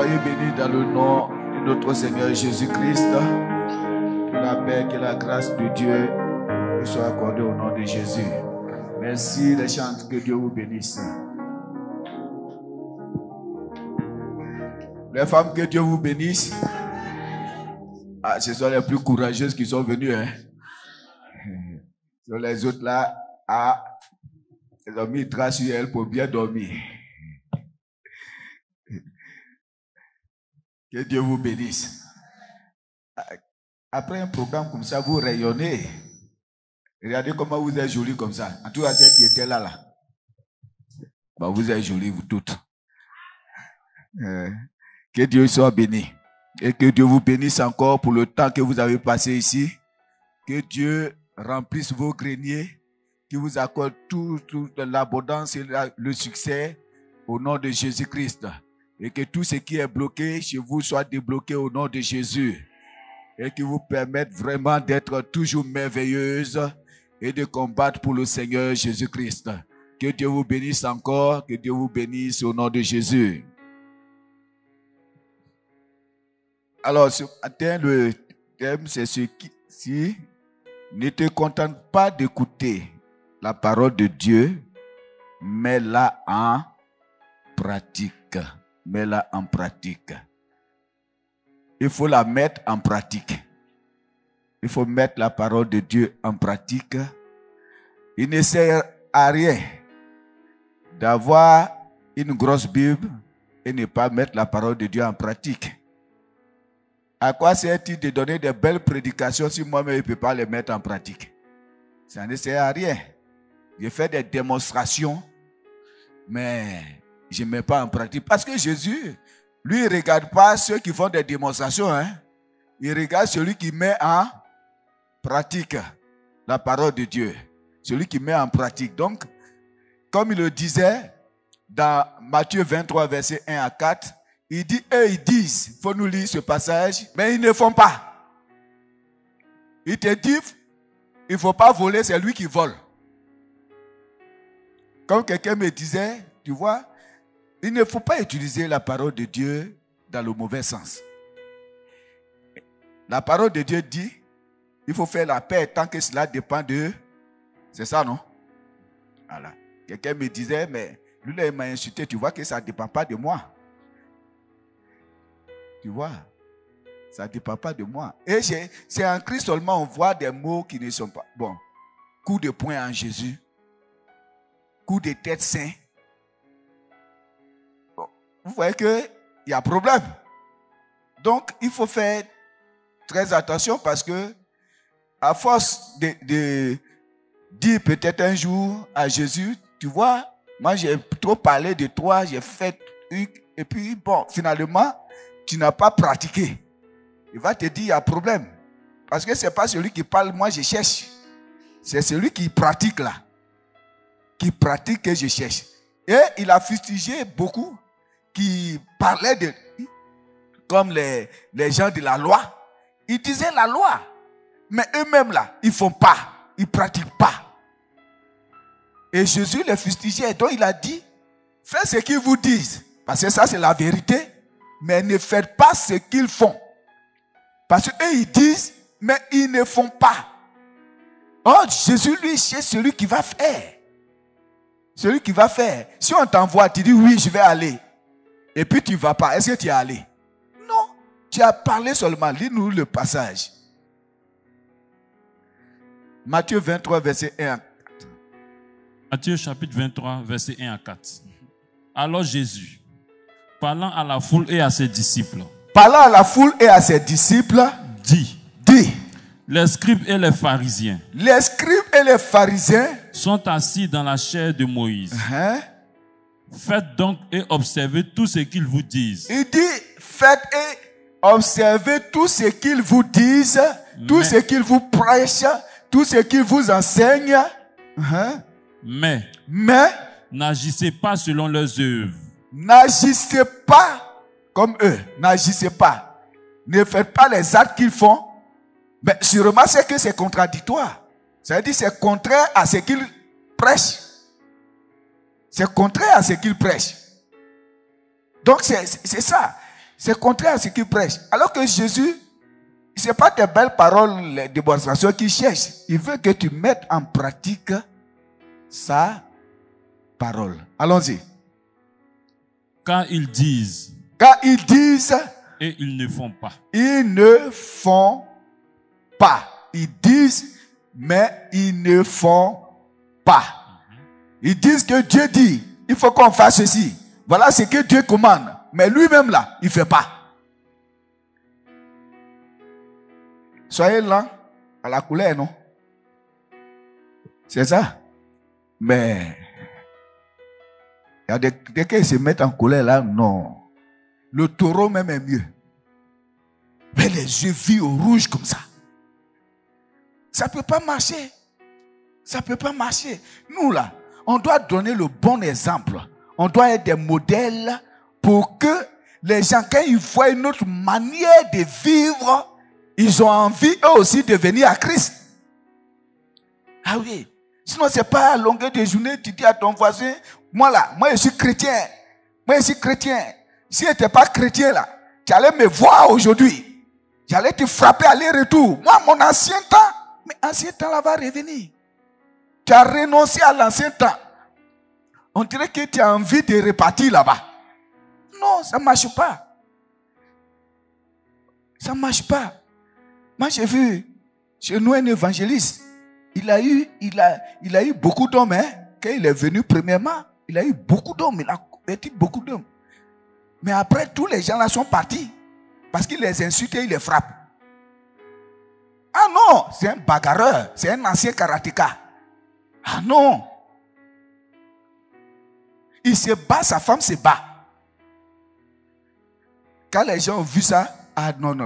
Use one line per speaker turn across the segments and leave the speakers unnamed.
Soyez bénis dans le nom de notre Seigneur Jésus-Christ. Que la paix, que la grâce de Dieu vous soit accordée au nom de Jésus. Merci les chants, que Dieu vous bénisse. Les femmes, que Dieu vous bénisse. Ah, ce sont les plus courageuses qui sont venues. Hein? Les autres là, ils ont mis trace sur elles pour bien dormir. Que Dieu vous bénisse. Après un programme comme ça, vous rayonnez. Regardez comment vous êtes jolis comme ça. En tout cas, celles qui étaient là. Bah, vous êtes jolies, vous toutes. Que Dieu soit béni. Et que Dieu vous bénisse encore pour le temps que vous avez passé ici. Que Dieu remplisse vos greniers. Qu'il vous accorde toute l'abondance et le succès au nom de Jésus-Christ. Et que tout ce qui est bloqué chez vous soit débloqué au nom de Jésus. Et qu'il vous permette vraiment d'être toujours merveilleuse et de combattre pour le Seigneur Jésus-Christ. Que Dieu vous bénisse encore. Que Dieu vous bénisse au nom de Jésus. Alors, ce matin, le thème, c'est si ne te contente pas d'écouter la parole de Dieu, mets-la en pratique. Mets-la en pratique. Il faut la mettre en pratique. Il faut mettre la parole de Dieu en pratique. Il ne sert à rien d'avoir une grosse Bible et ne pas mettre la parole de Dieu en pratique. À quoi sert-il de donner de belles prédications si moi-même je ne peux pas les mettre en pratique? Ça ne sert à rien. Je fais des démonstrations, mais je ne mets pas en pratique. Parce que Jésus, lui, il ne regarde pas ceux qui font des démonstrations. Hein? Il regarde celui qui met en pratique la parole de Dieu. Celui qui met en pratique. Donc, comme il le disait dans Matthieu 23, versets 1 à 4, il dit, eux ils disent, il faut nous lire ce passage, mais ils ne font pas. Il te dit, il ne faut pas voler, c'est lui qui vole. Comme quelqu'un me disait, tu vois, il ne faut pas utiliser la parole de Dieu dans le mauvais sens. La parole de Dieu dit, il faut faire la paix tant que cela dépend d'eux. C'est ça, non? Voilà. Quelqu'un me disait, mais lui, là, il m'a insulté, tu vois que ça ne dépend pas de moi. Tu vois, ça ne dépend pas de moi. Et c'est en Christ seulement on voit des mots qui ne sont pas. Bon, coup de poing en Jésus, coup de tête saint. Bon, vous voyez qu'il y a problème. Donc, il faut faire très attention parce que, à force de dire peut-être un jour à Jésus, tu vois, moi j'ai trop parlé de toi, j'ai fait truc, et puis bon, finalement, tu n'as pas pratiqué. Il va te dire, il y a problème. Parce que ce n'est pas celui qui parle, moi je cherche. C'est celui qui pratique là. Qui pratique que je cherche. Et il a fustigé beaucoup qui parlaient de, comme les gens de la loi. Ils disaient la loi. Mais eux-mêmes là, ils ne font pas. Ils ne pratiquent pas. Et Jésus les fustigeait. Donc il a dit, faites ce qu'ils vous disent. Parce que ça c'est la vérité. Mais ne faites pas ce qu'ils font. Parce qu'eux, ils disent, mais ils ne font pas. Oh, Jésus, lui, c'est celui qui va faire. Celui qui va faire. Si on t'envoie, tu dis, oui, je vais aller. Et puis tu ne vas pas. Est-ce que tu es allé? Non. Tu as parlé seulement. Lis-nous le passage. Matthieu 23, verset 1 à 4.
Matthieu chapitre 23, verset 1 à 4. Alors Jésus, parlant à la foule et à ses disciples, dit, les scribes et les pharisiens sont assis dans la chaire de Moïse. Faites donc et observez tout ce qu'ils vous disent.
Il dit, faites et observez tout ce qu'ils vous disent, tout ce qu'ils vous prêchent, tout ce qu'ils vous enseignent.
Mais n'agissez pas selon leurs œuvres.
N'agissez pas comme eux. N'agissez pas. Ne faites pas les actes qu'ils font. Mais sûrement, c'est que c'est contradictoire. Ça veut dire que c'est contraire à ce qu'ils prêchent. C'est contraire à ce qu'ils prêchent. Donc, c'est ça. C'est contraire à ce qu'il prêche. Alors que Jésus, ce n'est pas tes belles paroles, les démonstrations qu'il cherche. Il veut que tu mettes en pratique sa parole. Allons-y.
Car ils disent
et
ils ne font pas.
Ils ne font pas. Ils disent, mais ils ne font pas. Ils disent que Dieu dit, il faut qu'on fasse ceci. Voilà ce que Dieu commande. Mais lui-même là, il ne fait pas. Soyez lents à la couleur, non? C'est ça. Mais il y a des cas qui se mettent en colère là, non. Le taureau même est mieux. Mais les yeux vifs au rouge comme ça. Ça ne peut pas marcher. Ça ne peut pas marcher. Nous là, on doit donner le bon exemple. On doit être des modèles pour que les gens, quand ils voient une autre manière de vivre, ils ont envie eux aussi de venir à Christ. Ah oui. Sinon, ce n'est pas à longueur de journée, tu dis à ton voisin, moi je suis chrétien. Moi je suis chrétien. Si tu n'étais pas chrétien là, tu allais me voir aujourd'hui. J'allais te frapper aller-retour. Moi, mon ancien temps, mais ancien temps là va revenir. Tu as renoncé à l'ancien temps. On dirait que tu as envie de repartir là-bas. Non, ça ne marche pas. Ça ne marche pas. Moi, j'ai vu chez nous un évangéliste. Il a eu beaucoup d'hommes. Hein. Quand il est venu premièrement, il a eu beaucoup d'hommes. Il a converti beaucoup d'hommes. Mais après, tous les gens là sont partis. Parce qu'il les insulte et il les frappe. Ah non, c'est un bagarreur. C'est un ancien karatéka. Ah non. Il se bat, sa femme se bat. Quand les gens ont vu ça, ah non.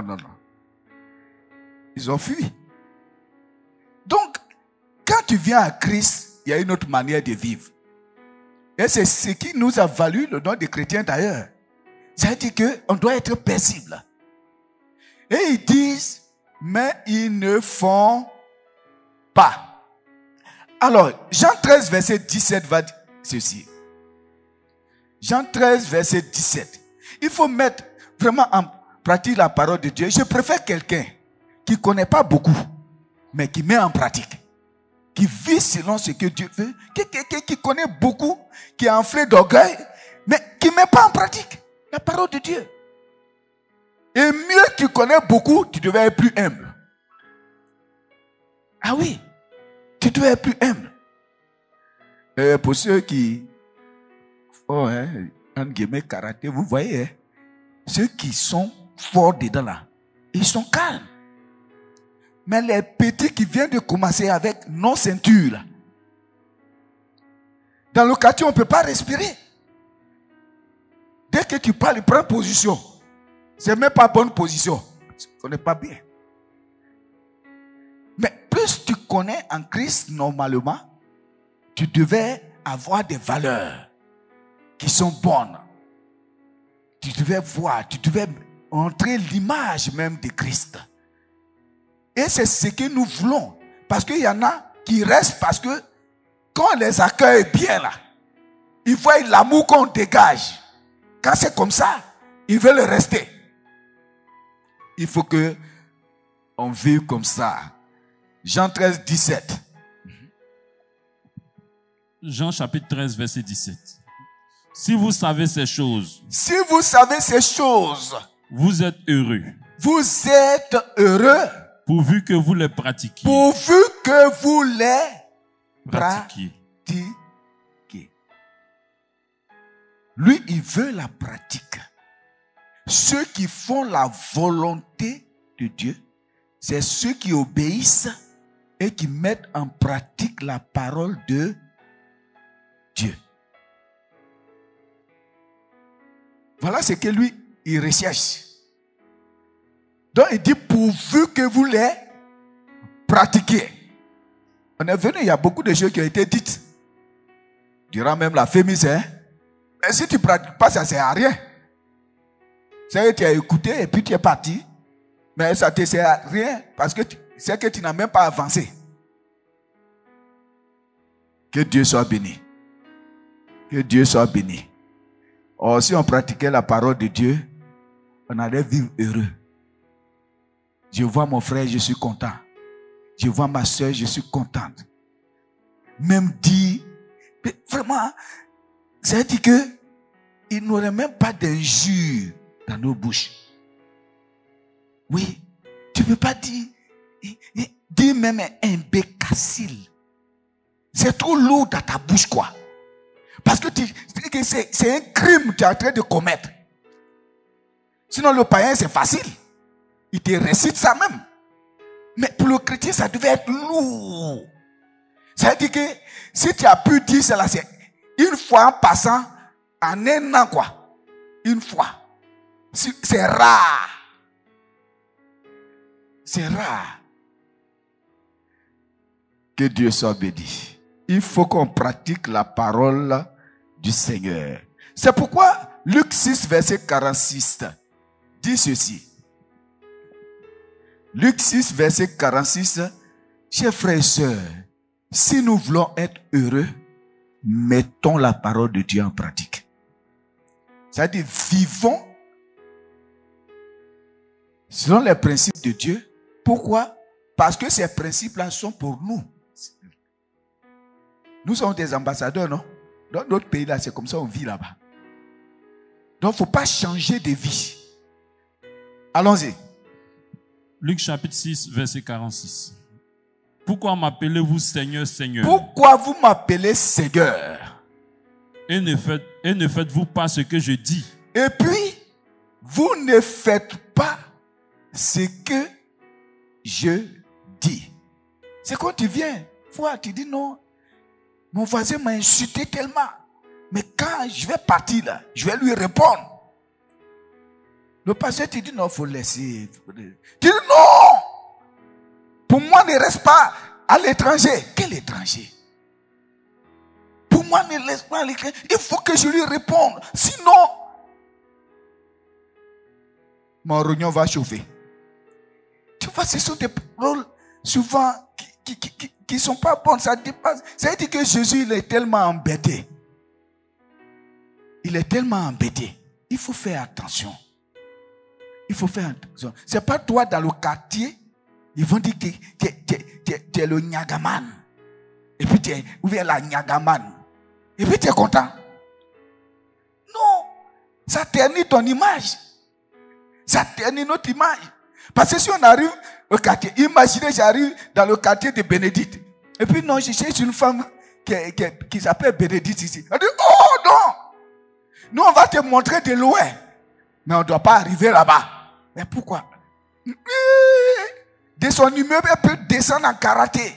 Ils ont fui. Donc, quand tu viens à Christ, il y a une autre manière de vivre. Et c'est ce qui nous a valu le nom des chrétiens d'ailleurs. Ça veut dire qu'on doit être paisible. Et ils disent, mais ils ne font pas. Alors, Jean 13, verset 17 va dire ceci. Jean 13, verset 17. Il faut mettre vraiment en pratique la parole de Dieu. Je préfère quelqu'un qui ne connaît pas beaucoup, mais qui met en pratique. Qui vit selon ce que Dieu veut. Quelqu'un qui connaît beaucoup, qui est enflé d'orgueil, mais qui ne met pas en pratique la parole de Dieu. Et mieux tu connais beaucoup, tu devais être plus humble. Ah oui, tu devais être plus humble. Pour ceux qui font un guillemets karaté, vous voyez, ceux qui sont forts dedans là, ils sont calmes. Mais les petits qui viennent de commencer avec non-ceinture, là, dans le quartier, on ne peut pas respirer. Dès que tu parles, il prend position. C'est même pas bonne position. On n'est pas bien. Mais plus tu connais en Christ normalement, tu devais avoir des valeurs qui sont bonnes. Tu devais voir, tu devais montrer l'image même de Christ. Et c'est ce que nous voulons. Parce qu'il y en a qui restent parce que quand on les accueille bien là, ils voient l'amour qu'on dégage. Quand c'est comme ça, ils veulent rester. Il faut que on vive comme ça. Jean 13, 17.
Jean chapitre 13, verset 17. Si vous savez ces choses, vous êtes heureux.
Vous êtes heureux.
Pourvu que vous les pratiquiez.
Pourvu que vous les pratiquiez. Lui, il veut la pratique. Ceux qui font la volonté de Dieu, c'est ceux qui obéissent et qui mettent en pratique la parole de Dieu. Voilà ce que lui, il recherche. Donc il dit, pourvu que vous les pratiquiez. On est venu, il y a beaucoup de choses qui ont été dites. Durant même la fémice, hein. Mais si tu ne pratiques pas, ça ne sert à rien. C'est que tu as écouté et puis tu es parti. Mais ça ne te sert à rien parce que c'est que tu n'as même pas avancé. Que Dieu soit béni. Que Dieu soit béni. Or, si on pratiquait la parole de Dieu, on allait vivre heureux. Je vois mon frère, je suis content. Je vois ma soeur, je suis contente. Même dit, vraiment, ça dit que il n'aurait même pas d'injure dans nos bouches. Oui, tu ne peux pas dire même un imbécile. C'est trop lourd dans ta bouche, quoi. Parce que c'est un crime que tu es en train de commettre. Sinon, le païen, c'est facile. Il te récite ça même. Mais pour le chrétien, ça devait être lourd. Ça veut dire que si tu as pu dire cela, c'est une fois en passant, en un an, quoi. Une fois. C'est rare. C'est rare. Que Dieu soit béni. Il faut qu'on pratique la parole du Seigneur. C'est pourquoi Luc 6, verset 46 dit ceci. Luc 6, verset 46. Chers frères et sœurs, si nous voulons être heureux, mettons la parole de Dieu en pratique. C'est-à-dire, vivons selon les principes de Dieu. Pourquoi? Parce que ces principes-là sont pour nous. Nous sommes des ambassadeurs, non? Dans notre pays, là, c'est comme ça, on vit là-bas. Donc, il ne faut pas changer de vie. Allons-y.
Luc chapitre 6, verset 46. Pourquoi m'appelez-vous Seigneur, Seigneur?
Pourquoi vous m'appelez Seigneur?
Et ne faites-vous pas ce que je dis?
Et puis, vous ne faites pas ce que je dis. C'est quand tu viens voir, tu dis non, mon voisin m'a insulté tellement. Mais quand je vais partir là, je vais lui répondre. Le pasteur te dit non, il faut laisser. Tu dis non. Pour moi, ne reste pas à l'étranger. Quel étranger? Pour moi, ne laisse pas à l'étranger. Il faut que je lui réponde. Sinon, mon rognon va chauffer. Tu vois, ce sont des paroles souvent qui ne sont pas bonnes. Ça dépasse. Ça veut dire que Jésus, il est tellement embêté. Il est tellement embêté. Il faut faire attention. Il faut faire attention. Ce n'est pas toi dans le quartier. Ils vont dire que tu es le Nyagaman. Et puis tu es la Nyagaman. Et puis tu es content. Non. Ça ternit ton image. Ça ternit notre image. Parce que si on arrive au quartier, imaginez, j'arrive dans le quartier de Bénédicte. Et puis non, je cherche une femme qui s'appelle Bénédicte ici. Elle dit, oh non! Nous, on va te montrer de loin. Mais on ne doit pas arriver là-bas. Mais pourquoi? De son immeuble, elle peut descendre en karaté.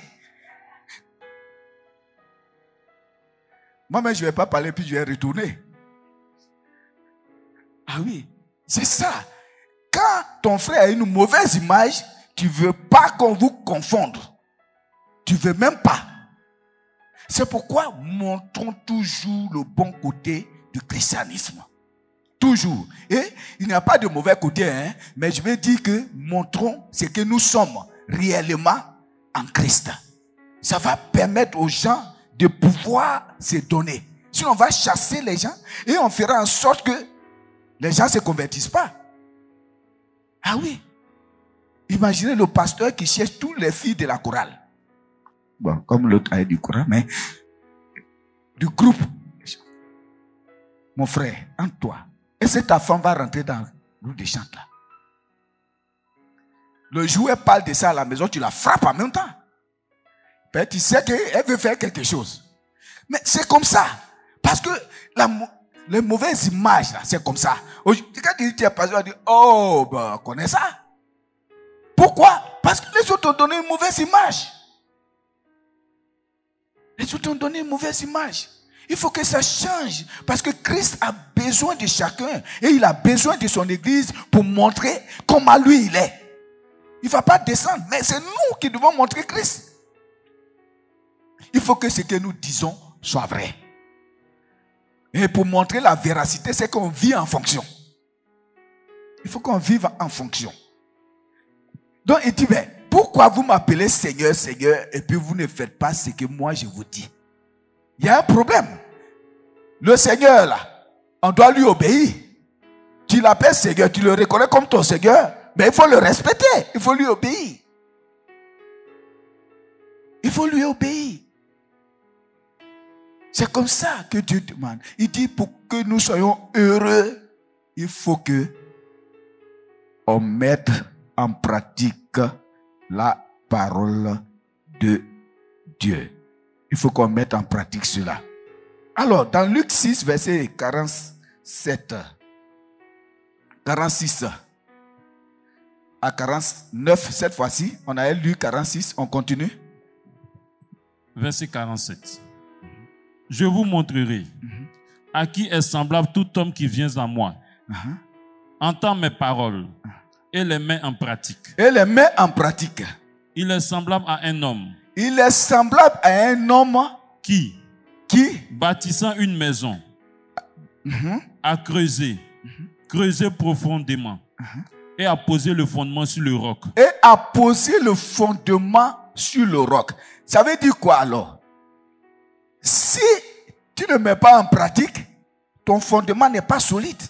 Moi-même, je ne vais pas parler, puis je vais retourner. Ah oui, c'est ça. Quand ton frère a une mauvaise image, tu ne veux pas qu'on vous confonde. Tu ne veux même pas. C'est pourquoi montrons toujours le bon côté du christianisme. Toujours. Et il n'y a pas de mauvais côté, hein, mais je vais dire que montrons ce que nous sommes réellement en Christ. Ça va permettre aux gens de pouvoir se donner. Sinon, on va chasser les gens et on fera en sorte que les gens ne se convertissent pas. Ah oui. Imaginez le pasteur qui cherche toutes les filles de la chorale. Bon, comme l'autre a du chorale, mais du groupe. Mon frère, entre toi, est-ce que ta femme va rentrer dans le groupe de chant là? Le jour où elle parle de ça à la maison, tu la frappes en même temps. Ben, tu sais qu'elle veut faire quelque chose. Mais c'est comme ça. Parce que les mauvaises images, là, c'est comme ça. Quand tu es pasteur, tu dis, oh, ben, on connaît ça. Pourquoi? Parce que les autres ont donné une mauvaise image. Les autres ont donné une mauvaise image. Il faut que ça change. Parce que Christ a besoin de chacun. Et il a besoin de son église pour montrer comment lui il est. Il ne va pas descendre. Mais c'est nous qui devons montrer Christ. Il faut que ce que nous disons soit vrai. Et pour montrer la véracité, c'est qu'on vit en fonction. Il faut qu'on vive en fonction. Donc il dit, mais pourquoi vous m'appelez Seigneur, Seigneur, et puis vous ne faites pas ce que moi je vous dis? Il y a un problème. Le Seigneur là, on doit lui obéir. Tu l'appelles Seigneur, tu le reconnais comme ton Seigneur, mais il faut le respecter, il faut lui obéir. Il faut lui obéir. C'est comme ça que Dieu demande. Il dit pour que nous soyons heureux, il faut que on mette en pratique la parole de Dieu. Il faut qu'on mette en pratique cela. Alors, dans Luc 6, verset 47, 46 à 49, cette fois-ci, on a lu 46, on continue.
Verset 47. Je vous montrerai à qui est semblable tout homme qui vient à moi. Entend mes paroles et les met en pratique.
Et les met en pratique.
Il est semblable à un homme.
Il est semblable à un homme
qui bâtissant une maison, a creusé profondément et a posé le fondement sur le roc.
Et a posé le fondement sur le roc. Ça veut dire quoi alors? Si tu ne mets pas en pratique, ton fondement n'est pas solide.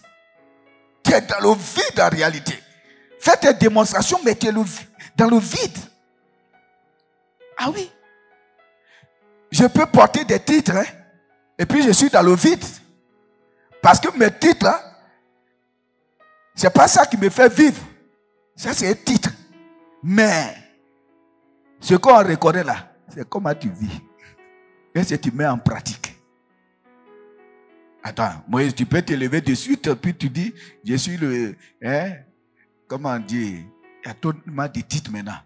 Tu es dans le vide en réalité. Fais tes démonstrations, mais tu es dans le vide. Ah oui. Je peux porter des titres, hein, et puis je suis dans le vide. Parce que mes titres, hein, c'est pas ça qui me fait vivre. Ça, c'est un titre. Mais, ce qu'on reconnaît là, c'est comment tu vis. Et si tu mets en pratique. Attends, Moïse, tu peux te lever de suite, puis tu dis, je suis le, hein, comment dire, il y a tellement de titres maintenant.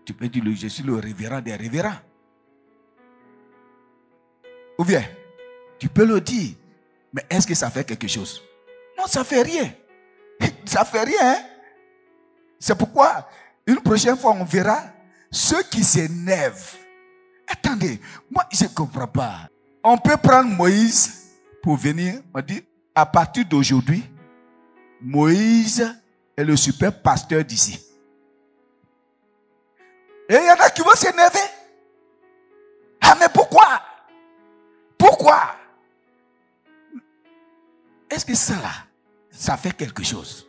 Tu peux dire, je suis le révérend des révérends. Ou bien, tu peux le dire, mais est-ce que ça fait quelque chose? Non, ça fait rien. Ça fait rien. Hein? C'est pourquoi, une prochaine fois, on verra ceux qui s'énervent. Attendez, moi, je ne comprends pas. On peut prendre Moïse pour venir, on dit, à partir d'aujourd'hui, Moïse est le super pasteur d'ici. Et il y en a qui vont s'énerver. Ah, mais pourquoi? Pourquoi? Est-ce que ça là, ça fait quelque chose?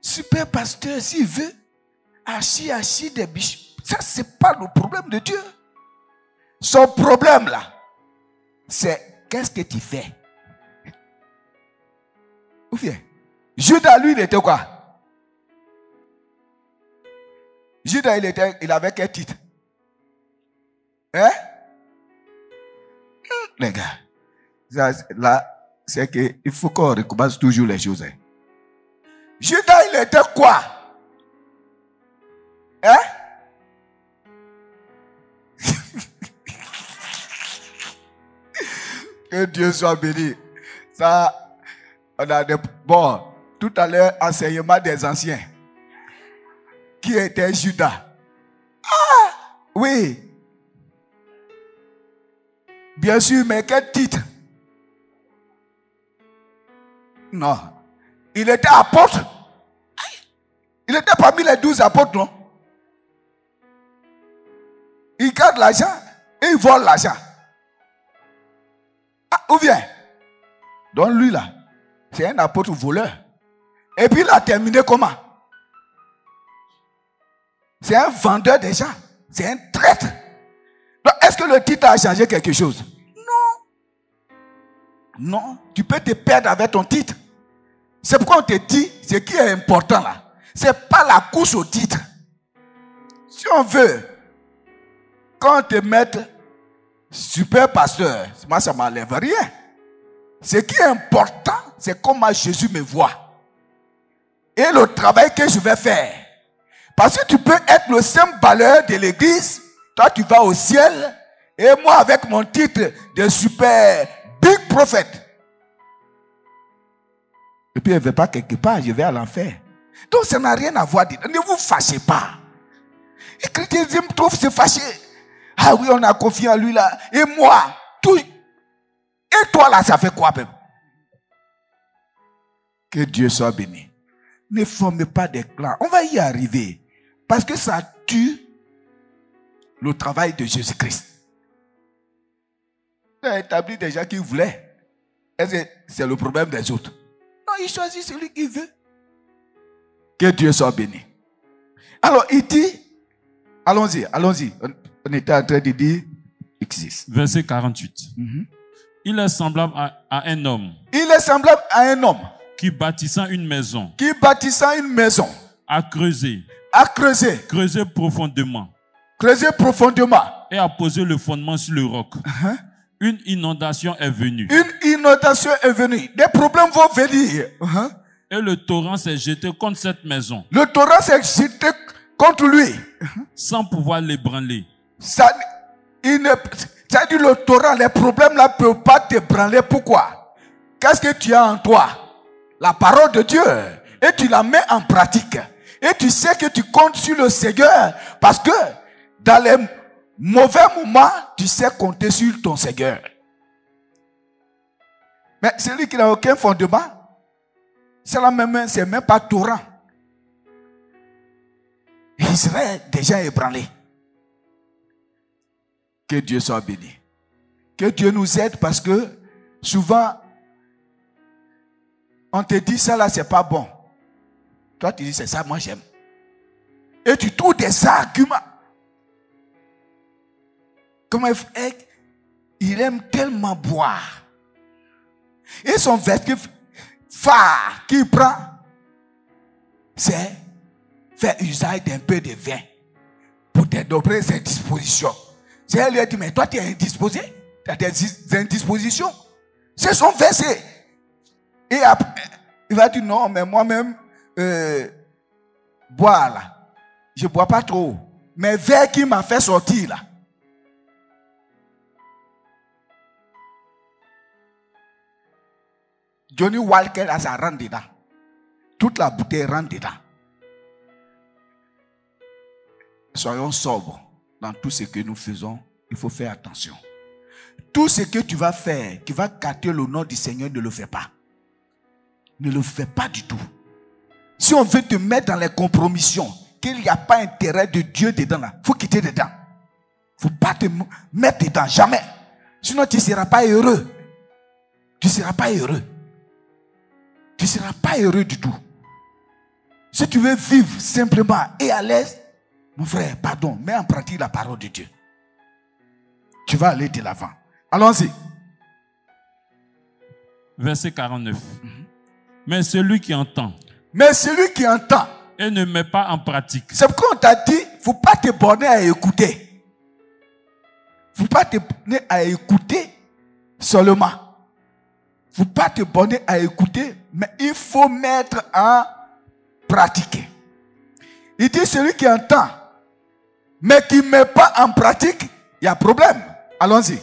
Super pasteur, s'il veut, archi des biches, ça c'est pas le problème de Dieu. Son problème là, c'est qu'est-ce que tu fais? Ou bien, Judas lui, il était quoi? Judas, il avait quel titre? Hein? Les gars, là, c'est qu'il faut qu'on recommence toujours les choses. Hein? Judas, il était quoi? Hein? Que Dieu soit béni. Ça, on a des... Bon, tout à l'heure, enseignement des anciens. Qui était Judas? Ah, oui. Bien sûr, mais quel titre? Non. Il était apôtre. Il était parmi les 12 apôtres, non? Il garde l'argent et il vole l'argent. Ah, où vient? Donc lui là, c'est un apôtre voleur. Et puis il a terminé comment? C'est un vendeur des gens. C'est un traître. Donc, est-ce que le titre a changé quelque chose? Non. Non. Tu peux te perdre avec ton titre. C'est pourquoi on te dit, ce qui est important là, c'est pas la course au titre. Si on veut, quand on te mette super pasteur, moi ça ne m'enlève rien. Ce qui est important, c'est comment Jésus me voit. Et le travail que je vais faire. Parce que tu peux être le simple balayeur de l'église, toi tu vas au ciel, et moi avec mon titre de super big prophète. Et puis je ne vais pas quelque part, je vais à l'enfer. Donc ça n'a rien à voir. Ne vous fâchez pas. Et chrétien me trouve se fâcher. Ah oui, on a confié en lui là. Et moi, tout. Et toi là, ça fait quoi même? Que Dieu soit béni. Ne formez pas des clans. On va y arriver. Parce que ça tue le travail de Jésus-Christ. Il a établi des gens qui voulaient. Est-ce que c'est le problème des autres? Non, il choisit celui qu'il veut. Que Dieu soit béni. Alors, il dit, allons-y. On était en train de dire X6.
Verset 48. Il est semblable à un homme.
Il est semblable à un homme.
Qui bâtissant une maison.
Qui bâtissant une maison.
A creusé.
A creusé.
Creusé profondément.
Creusé profondément.
Et a posé le fondement sur le roc. Une inondation est venue.
Une inondation est venue. Des problèmes vont venir.
Et le torrent s'est jeté contre cette maison.
Le torrent s'est jeté contre lui.
Sans pouvoir l'ébranler.
Ça dit le torrent, les problèmes là ne peuvent pas t'ébranler. Pourquoi? Qu'est-ce que tu as en toi? La parole de Dieu. Et tu la mets en pratique. Et tu sais que tu comptes sur le Seigneur. Parce que dans les mauvais moments, tu sais compter sur ton Seigneur. Mais celui qui n'a aucun fondement, c'est même pas torrent. Il serait déjà ébranlé. Que Dieu soit béni. Que Dieu nous aide parce que souvent, on te dit ça là, c'est pas bon. Toi, tu dis c'est ça, moi j'aime. Et tu trouves des arguments. Comment il aime tellement boire. Et son vertu phare qu'il prend, c'est faire usage d'un peu de vin pour t'adopter ses dispositions. C'est elle lui a dit, mais toi tu es indisposé, tu as des indispositions. C'est son verset. Et après, il va dire, non, mais moi-même, boire là, je ne bois pas trop. Mais vers qui m'a fait sortir là. Johnny Walker a ça rentre dedans. Toute la bouteille rentre dedans. Soyons sobres dans tout ce que nous faisons. Il faut faire attention. Tout ce que tu vas faire, qui va gâter le nom du Seigneur, ne le fais pas. Ne le fais pas du tout. Si on veut te mettre dans les compromissions, qu'il n'y a pas intérêt de Dieu dedans là, il faut quitter dedans. Il ne faut pas te mettre dedans, jamais. Sinon tu ne seras pas heureux. Tu ne seras pas heureux. Tu ne seras pas heureux du tout. Si tu veux vivre simplement et à l'aise, mon frère, pardon, mets en pratique la parole de Dieu. Tu vas aller de l'avant. Allons-y.
Verset 49. Mais celui qui entend.
Mais celui qui entend.
Et ne met pas en pratique.
C'est pourquoi on t'a dit, il ne faut pas te borner à écouter. Il ne faut pas te borner à écouter seulement. Il ne faut pas te borner à écouter, mais il faut mettre en pratique. Il dit celui qui entend, mais qui ne met pas en pratique, il y a problème. Allons-y.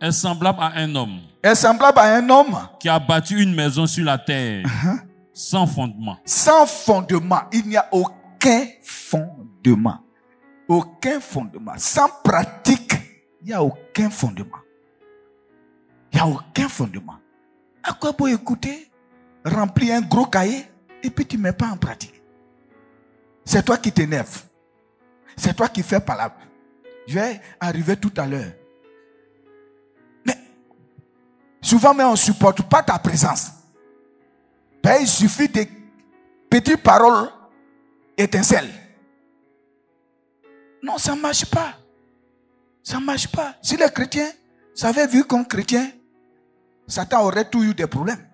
Est semblable à un homme.
Est semblable à un homme
qui a bâti une maison sur la terre. Sans fondement. Sans
fondement. Il n'y a aucun fondement. Aucun fondement. Sans pratique, il n'y a aucun fondement. Il n'y a aucun fondement. À quoi pour écouter, remplir un gros cahier et puis tu ne mets pas en pratique? C'est toi qui t'énerve. C'est toi qui fais palabre. Je vais arriver tout à l'heure. Mais souvent, on ne supporte pas ta présence. Ben, il suffit de petites paroles étincelles. Non, ça ne marche pas. Ça ne marche pas. Si les chrétiens s'avaient vu comme chrétiens, Satan aurait toujours eu des problèmes.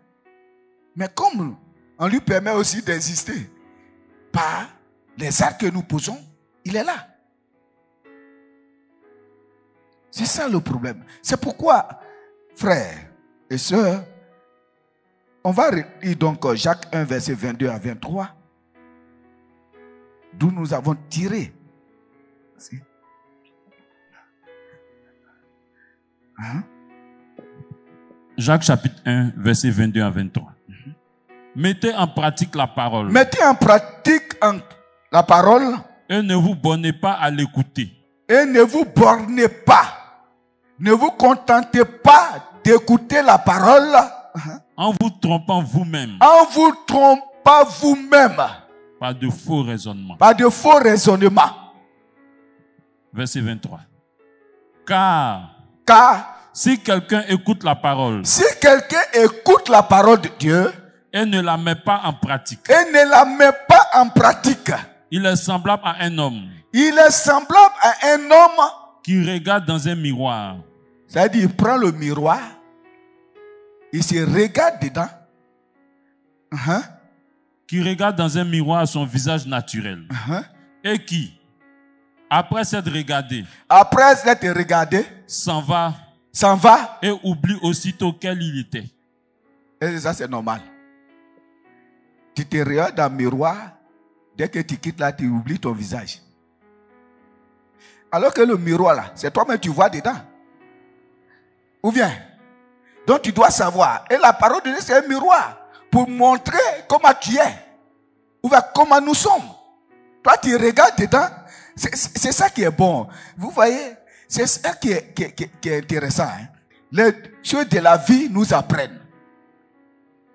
Mais comme on lui permet aussi d'exister par les actes que nous posons, il est là. C'est ça le problème. C'est pourquoi, frères et sœurs, on va lire donc Jacques 1, verset 22 à 23, d'où nous avons tiré.
Jacques chapitre 1, verset 22 à 23. Mettez en pratique la parole.
Mettez en pratique la parole.
Et ne vous bornez pas à l'écouter.
Et ne vous bornez pas. Ne vous contentez pas d'écouter la parole.
En vous trompant vous-même.
En vous trompant vous-même.
Par de faux raisonnements.
Par de faux raisonnements.
Verset 23. Car Si quelqu'un écoute la parole
Si quelqu'un écoute la parole de Dieu
et ne la met pas en pratique,
et ne la met pas en pratique,
il est semblable à un homme
il est semblable à un homme
qui regarde dans un miroir.
C'est-à-dire, il prend le miroir, il se regarde dedans.
Qui regarde dans un miroir son visage naturel. Et qui, après s'être regardé, s'en va et oublie aussitôt quel il était.
Et ça, c'est normal. Tu te regardes dans le miroir, dès que tu quittes là, tu oublies ton visage. Alors que le miroir là, c'est toi-même tu vois dedans. Ou bien, donc tu dois savoir. Et la parole de Dieu, c'est un miroir pour montrer comment tu es. Ou bien comment nous sommes. Toi, tu regardes dedans. C'est ça qui est bon. Vous voyez, c'est ça qui est intéressant. Hein? Les choses de la vie nous apprennent.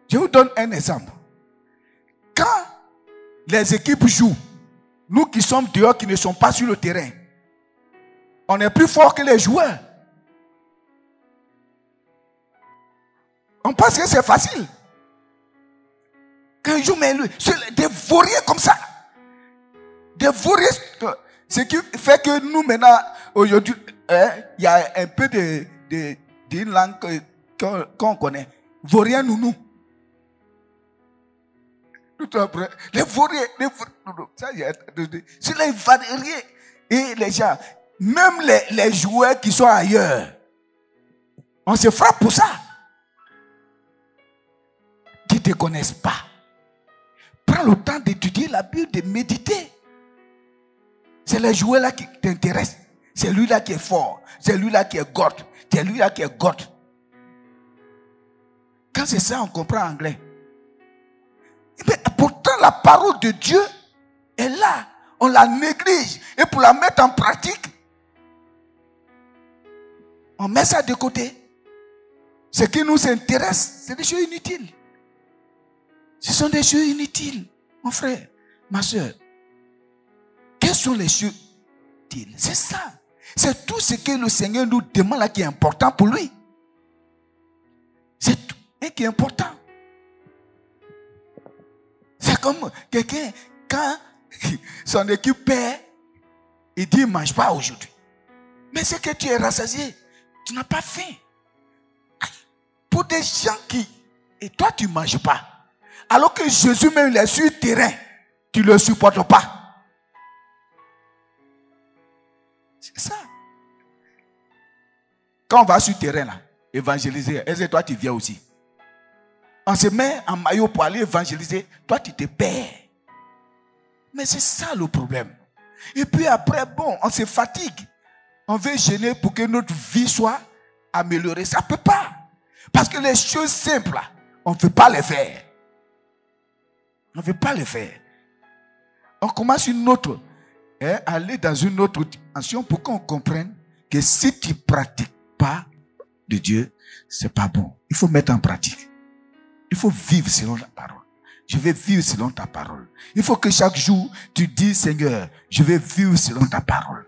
Je vous donne un exemple. Quand les équipes jouent, nous qui sommes dehors, qui ne sommes pas sur le terrain, on est plus fort que les joueurs. On pense que c'est facile. Quand ils jouent, mais des vauriers comme ça. Des vauriers. Ce qui fait que nous, maintenant, aujourd'hui, il y a un peu d'une langue qu'on connaît. Vaurien nounou. Les vauriers. C'est les vauriers. Et les gens, même les joueurs qui sont ailleurs, on se frappe pour ça. Qui ne te connaissent pas. Prends le temps d'étudier la Bible, de méditer. C'est le joueur là qui t'intéresse. C'est lui là qui est fort. C'est lui là qui est God. C'est lui là qui est God. Quand c'est ça, on comprend anglais. Mais pourtant, la parole de Dieu est là. On la néglige. Et pour la mettre en pratique, on met ça de côté. Ce qui nous intéresse, c'est des choses inutiles. Ce sont des choses inutiles. Mon frère, ma soeur. Quelles sont les choses inutiles? C'est ça. C'est tout ce que le Seigneur nous demande là qui est important pour lui. C'est tout et qui est important. C'est comme quelqu'un, quand son équipe perd, il dit, mange pas aujourd'hui. Mais c'est que tu es rassasié. Tu n'as pas faim. Pour des gens qui, et toi tu ne manges pas. Alors que Jésus même il est sur le terrain, tu ne le supportes pas. C'est ça. Quand on va sur le terrain là, évangéliser, est-ce que toi tu viens aussi? On se met en maillot pour aller évangéliser, toi tu te perds. Mais c'est ça le problème. Et puis après, bon, on se fatigue. On veut gêner pour que notre vie soit améliorée. Ça ne peut pas. Parce que les choses simples là, on ne veut pas les faire. On ne veut pas les faire. On commence une autre, aller dans une autre dimension pour qu'on comprenne que si tu ne pratiques pas de Dieu, ce n'est pas bon. Il faut mettre en pratique. Il faut vivre selon la parole. Je vais vivre selon ta parole. Il faut que chaque jour, tu dis, Seigneur, je vais vivre selon ta parole.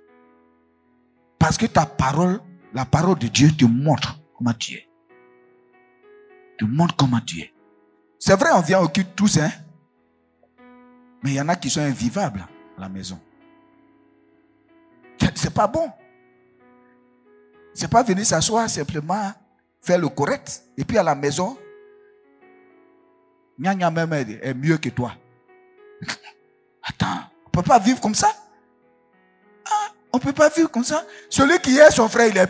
Parce que ta parole, la parole de Dieu te montre comment tu es. Te montre comment tu es. C'est vrai, on vient au culte tous, hein. Mais il y en a qui sont invivables à la maison. C'est pas bon. C'est pas venir s'asseoir simplement, faire le correct. Et puis à la maison, Nya même est mieux que toi. Attends, on ne peut pas vivre comme ça. Ah, on ne peut pas vivre comme ça. Celui qui est son frère,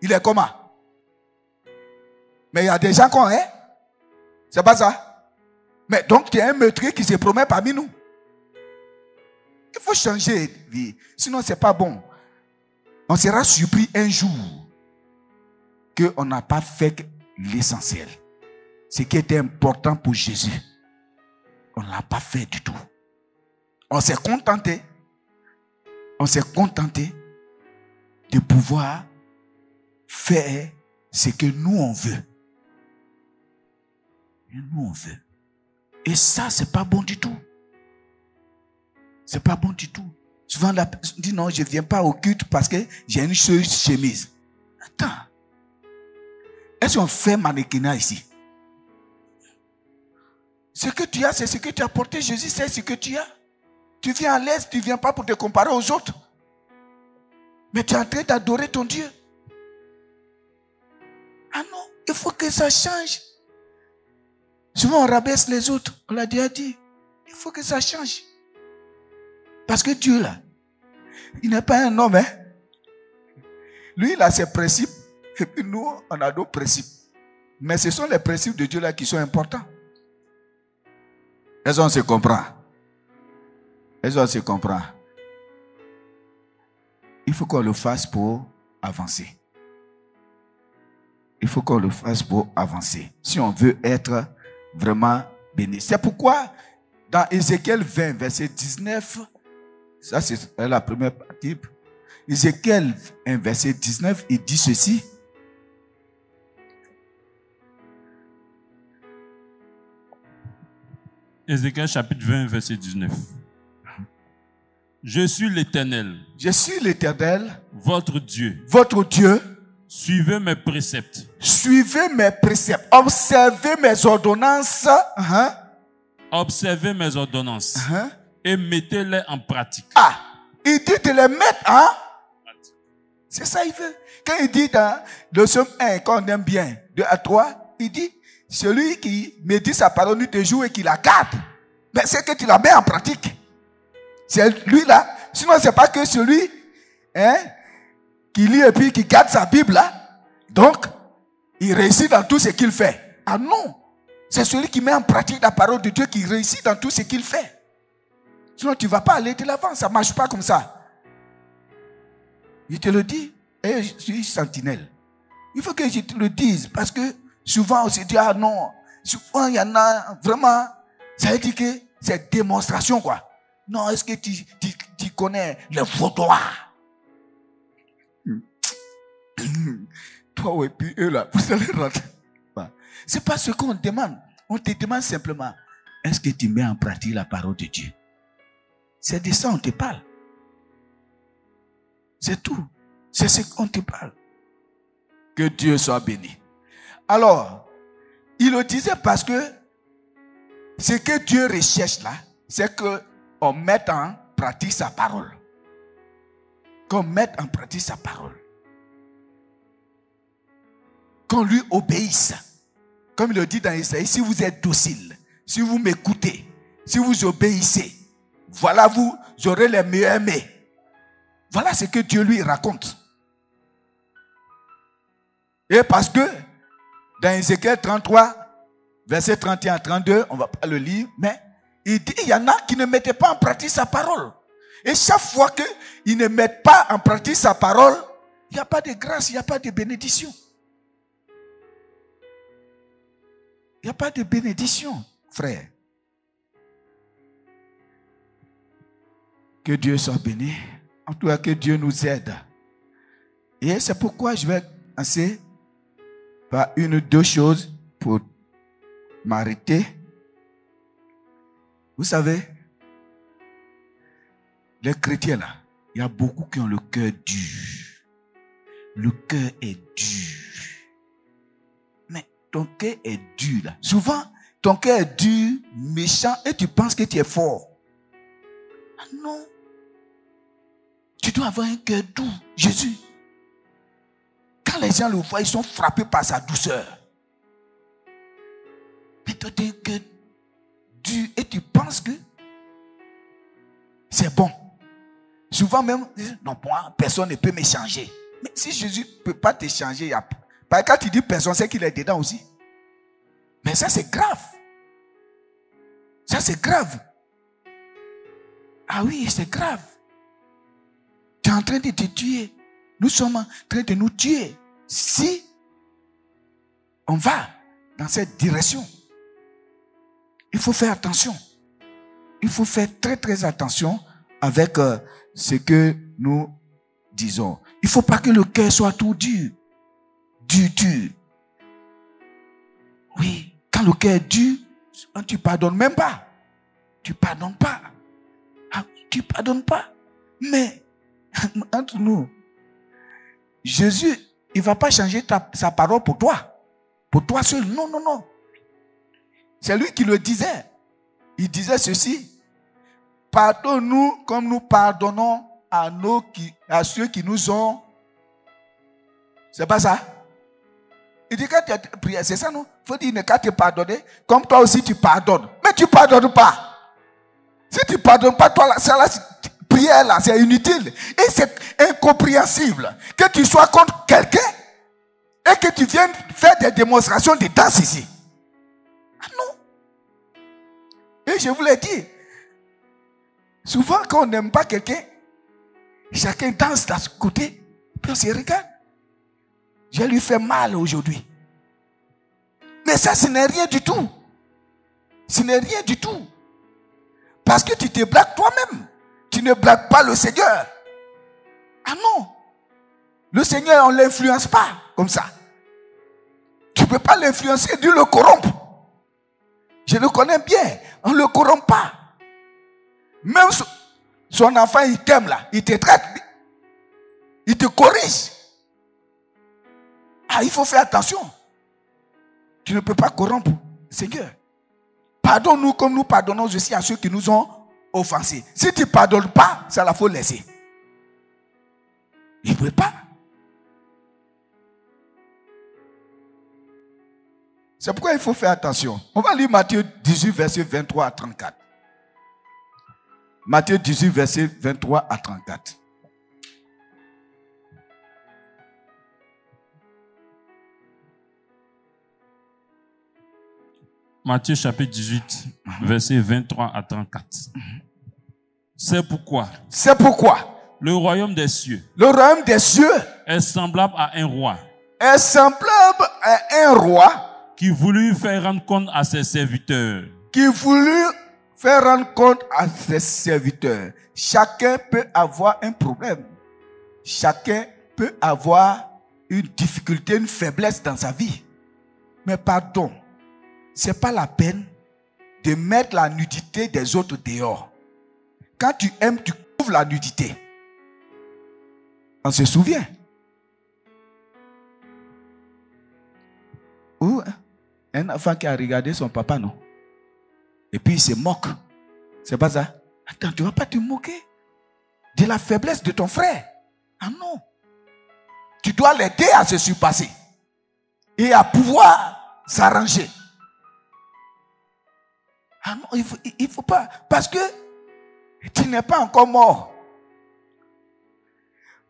il est comment? Mais il y a des gens qu'on est. C'est pas ça. Mais donc, tu es un meurtrier qui se promet parmi nous. Il faut changer de vie. Sinon, ce n'est pas bon. On sera surpris un jour qu'on n'a pas fait l'essentiel. Ce qui était important pour Jésus, on ne l'a pas fait du tout. On s'est contenté de pouvoir faire ce que nous on veut. Et nous on veut. Et ça, c'est pas bon du tout. C'est pas bon du tout. Souvent, on dit non, je ne viens pas au culte parce que j'ai une chemise. Attends. Est-ce qu'on fait mannequinat ici? Ce que tu as, c'est ce que tu as porté. Jésus sait ce que tu as. Tu viens à l'aise, tu ne viens pas pour te comparer aux autres. Mais tu es en train d'adorer ton Dieu. Ah non, il faut que ça change. Souvent on rabaisse les autres. On l'a déjà dit. Il faut que ça change. Parce que Dieu là, il n'est pas un homme. Hein? Lui, il a ses principes. Et puis nous, on a d'autres principes. Mais ce sont les principes de Dieu là qui sont importants. Est-ce qu'on se comprend? Est-ce qu'on se comprend? Il faut qu'on le fasse pour avancer. Il faut qu'on le fasse pour avancer. Si on veut être vraiment béni. C'est pourquoi, dans Ézéchiel 20, verset 19, ça c'est la première partie. Ézéchiel 1, verset 19, il dit ceci.
Ézéchiel chapitre 20, verset 19. Je suis l'Éternel.
Je suis l'Éternel.
Votre Dieu.
Votre Dieu.
Suivez mes préceptes.
Suivez mes préceptes. Observez mes ordonnances.
Observez mes ordonnances. Et mettez-les en pratique.
Ah, il dit de les mettre en pratique. C'est ça il veut. Quand il dit dans le psaume 1, quand on aime bien, 2 à 3, il dit, celui qui médite sa parole nuit et jour et qui la garde, mais c'est que tu la mets en pratique. C'est lui là. Sinon, c'est pas que celui qui lit et puis qui garde sa Bible là. Donc, il réussit dans tout ce qu'il fait. Ah non. C'est celui qui met en pratique la parole de Dieu qui réussit dans tout ce qu'il fait. Sinon, tu ne vas pas aller de l'avant. Ça ne marche pas comme ça. Je te le dis. Et je suis sentinelle. Il faut que je te le dise. Parce que souvent, on se dit, ah non. Souvent, il y en a vraiment. Ça veut dire que c'est démonstration, quoi. Non, est-ce que tu connais le vaudois? Toi et puis eux là, vous allez rentrer. C'est pas ce qu'on demande. On te demande simplement, est-ce que tu mets en pratique la parole de Dieu? C'est de ça qu'on te parle. C'est tout. C'est ce qu'on te parle. Que Dieu soit béni. Alors, il le disait parce que ce que Dieu recherche là, c'est qu'on mette en pratique sa parole. Qu'on mette en pratique sa parole. Qu'on lui obéisse. Comme il le dit dans Isaïe, si vous êtes docile, si vous m'écoutez, si vous obéissez, voilà vous aurez les meilleurs mets. Voilà ce que Dieu lui raconte. Et parce que dans Ézéchiel 33, verset 31 à 32, on ne va pas le lire, mais il dit, il y en a qui ne mettaient pas en pratique sa parole. Et chaque fois qu'ils ne mettent pas en pratique sa parole, il n'y a pas de grâce, il n'y a pas de bénédiction. Il n'y a pas de bénédiction, frère. Que Dieu soit béni. En tout cas, que Dieu nous aide. Et c'est pourquoi je vais commencer par une ou deux choses pour m'arrêter. Vous savez, les chrétiens là, il y a beaucoup qui ont le cœur dur. Le cœur est dur. Mais ton cœur est dur là. Souvent, ton cœur est dur, méchant, et tu penses que tu es fort. Ah non. Tu dois avoir un cœur doux. Jésus, quand les gens le voient, ils sont frappés par sa douceur. Mais toi, tu as un cœur dur et tu penses que c'est bon. Souvent même, non, moi, personne ne peut me changer. Mais si Jésus ne peut pas te changer, parce que quand tu dis personne, c'est qu'il est dedans aussi. Mais ça, c'est grave. Ça, c'est grave. Ah oui, c'est grave. Tu es en train de te tuer. Nous sommes en train de nous tuer. Si on va dans cette direction, il faut faire attention. Il faut faire très très attention avec ce que nous disons. Il ne faut pas que le cœur soit tout dur. Dur. Oui, quand le cœur est dur, tu ne pardonnes même pas. Tu ne pardonnes pas. Ah, tu ne pardonnes pas. Mais, entre nous, Jésus, il ne va pas changer sa parole pour toi. Pour toi seul. Non, non, non. C'est lui qui le disait. Il disait ceci. Pardonne-nous comme nous pardonnons à ceux qui nous ont. C'est pas ça? Il dit quand tu as prié, c'est ça non? Il faut dire quand tu pardonner, comme toi aussi tu pardonnes. Mais tu ne pardonnes pas. Si tu ne pardonnes pas, toi, prière là, c'est inutile. Et c'est incompréhensible que tu sois contre quelqu'un et que tu viennes faire des démonstrations de danse ici. Ah non. Et je vous l'ai dit, souvent quand on n'aime pas quelqu'un, chacun danse de ce côté, puis on se regarde. Je lui fais mal aujourd'hui. Mais ça, ce n'est rien du tout. Ce n'est rien du tout. Parce que tu te blagues toi-même. Tu ne blagues pas le Seigneur. Ah non. Le Seigneur, on ne l'influence pas comme ça. Tu ne peux pas l'influencer, Dieu le corrompre. Je le connais bien. On ne le corrompt pas. Même son enfant, il t'aime là. Il te traite. Il te corrige. Ah, il faut faire attention. Tu ne peux pas corrompre le Seigneur. Pardonne-nous comme nous pardonnons aussi à ceux qui nous ont offensés. Si tu ne pardonnes pas, ça la faut laisser. Il ne peut pas. C'est pourquoi il faut faire attention. On va lire Matthieu 18, verset 23 à 34. Matthieu 18, verset 23 à 34.
Matthieu chapitre 18, verset 23 à 34. C'est pourquoi
le royaume des cieux
est semblable à un roi qui voulut faire rendre compte à ses serviteurs.
Chacun peut avoir un problème. Chacun peut avoir une difficulté, une faiblesse dans sa vie. Mais pardon, ce n'est pas la peine de mettre la nudité des autres dehors. Quand tu aimes, tu couvres la nudité. On se souvient. Ou un enfant qui a regardé son papa, non? Et puis il se moque. C'est pas ça? Attends, tu ne vas pas te moquer de la faiblesse de ton frère. Ah non. Tu dois l'aider à se surpasser et à pouvoir s'arranger. Ah non, il faut pas. Parce que tu n'es pas encore mort.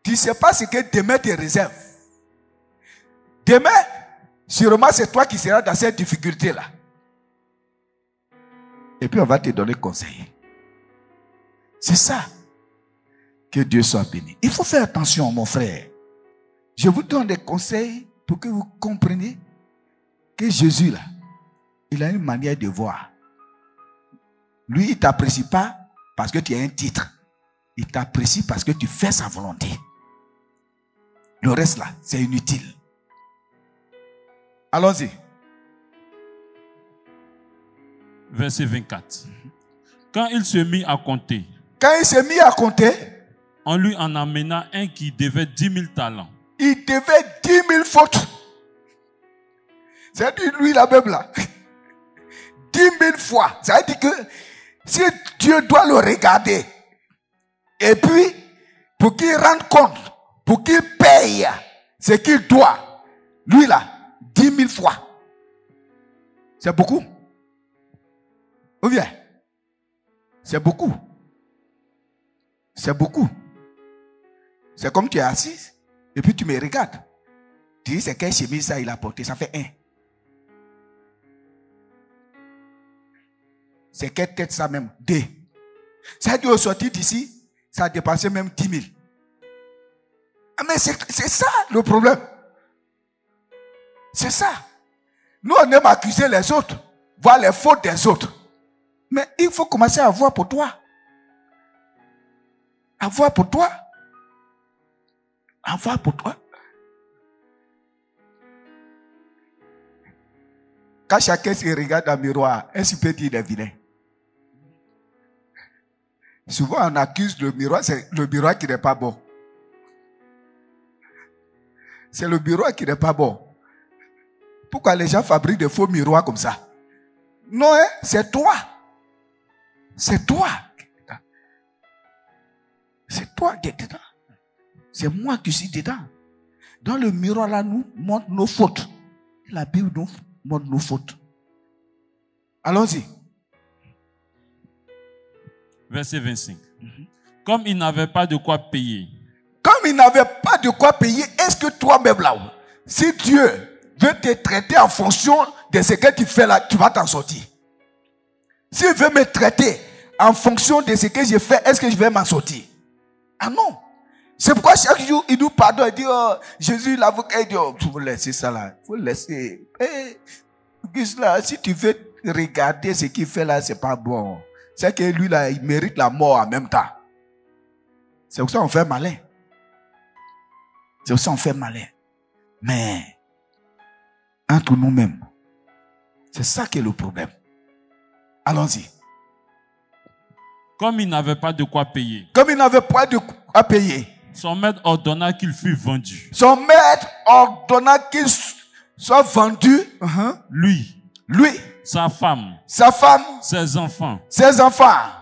Tu ne sais pas ce que demain te réserve. Demain, sûrement c'est toi qui seras dans cette difficulté-là. Et puis on va te donner conseil. C'est ça. Que Dieu soit béni. Il faut faire attention, mon frère. Je vous donne des conseils pour que vous compreniez que Jésus, là, il a une manière de voir. Lui, il ne t'apprécie pas parce que tu as un titre. Il t'apprécie parce que tu fais sa volonté. Le reste là, c'est inutile. Allons-y.
Verset 24. Quand il se mit à compter, on lui en amena un qui devait 10 000 talents.
Il devait 10 000 fautes. C'est-à-dire, lui, la même là. 10 000 fois. Ça veut dire que si Dieu doit le regarder, et puis, pour qu'il rende compte, pour qu'il paye ce qu'il doit, lui là, 10 000 fois. C'est beaucoup. Ou bien, c'est beaucoup. C'est beaucoup. C'est comme tu es assis, et puis tu me regardes. Tu dis, c'est quelle chemise ça il a porté? Ça fait 1. C'est quelle tête ça même? 2. Ça a dû sortir d'ici, ça a dépassé même 10 000. Ah, mais c'est ça le problème. C'est ça. Nous, on aime accuser les autres, voir les fautes des autres. Mais il faut commencer à voir pour toi. À voir pour toi. À voir pour toi. Quand chacun se regarde dans le miroir, est-ce qu'il peut dire des vilains? Souvent, on accuse le miroir, c'est le miroir qui n'est pas bon. C'est le miroir qui n'est pas bon. Pourquoi les gens fabriquent des faux miroirs comme ça? Non, hein? C'est toi. C'est toi. C'est toi qui es dedans. C'est moi qui suis dedans. Dans le miroir là, nous montre nos fautes. La Bible nous montre nos fautes. Allons-y.
Verset 25. Comme il n'avait pas de quoi payer.
Comme il n'avait pas de quoi payer, est-ce que toi-même là, si Dieu veut te traiter en fonction de ce que tu fais là, tu vas t'en sortir? S'il veut me traiter en fonction de ce que je fais, est-ce que je vais m'en sortir? Ah non. C'est pourquoi chaque jour, il nous pardonne. Il dit, oh, Jésus, l'avocat, il dit, oh, il faut laisser ça là. Il faut laisser. Là, si tu veux regarder ce qu'il fait là, c'est pas bon. C'est que lui là, il mérite la mort en même temps. C'est pour ça qu'on fait malin. C'est pour ça qu'on fait malin. Mais, entre nous-mêmes, c'est ça qui est le problème. Allons-y.
Comme il n'avait pas de quoi payer.
Comme il n'avait pas de quoi payer.
Son maître ordonna qu'il fût vendu.
Son maître ordonna qu'il soit vendu.
Lui. Sa femme. Ses enfants.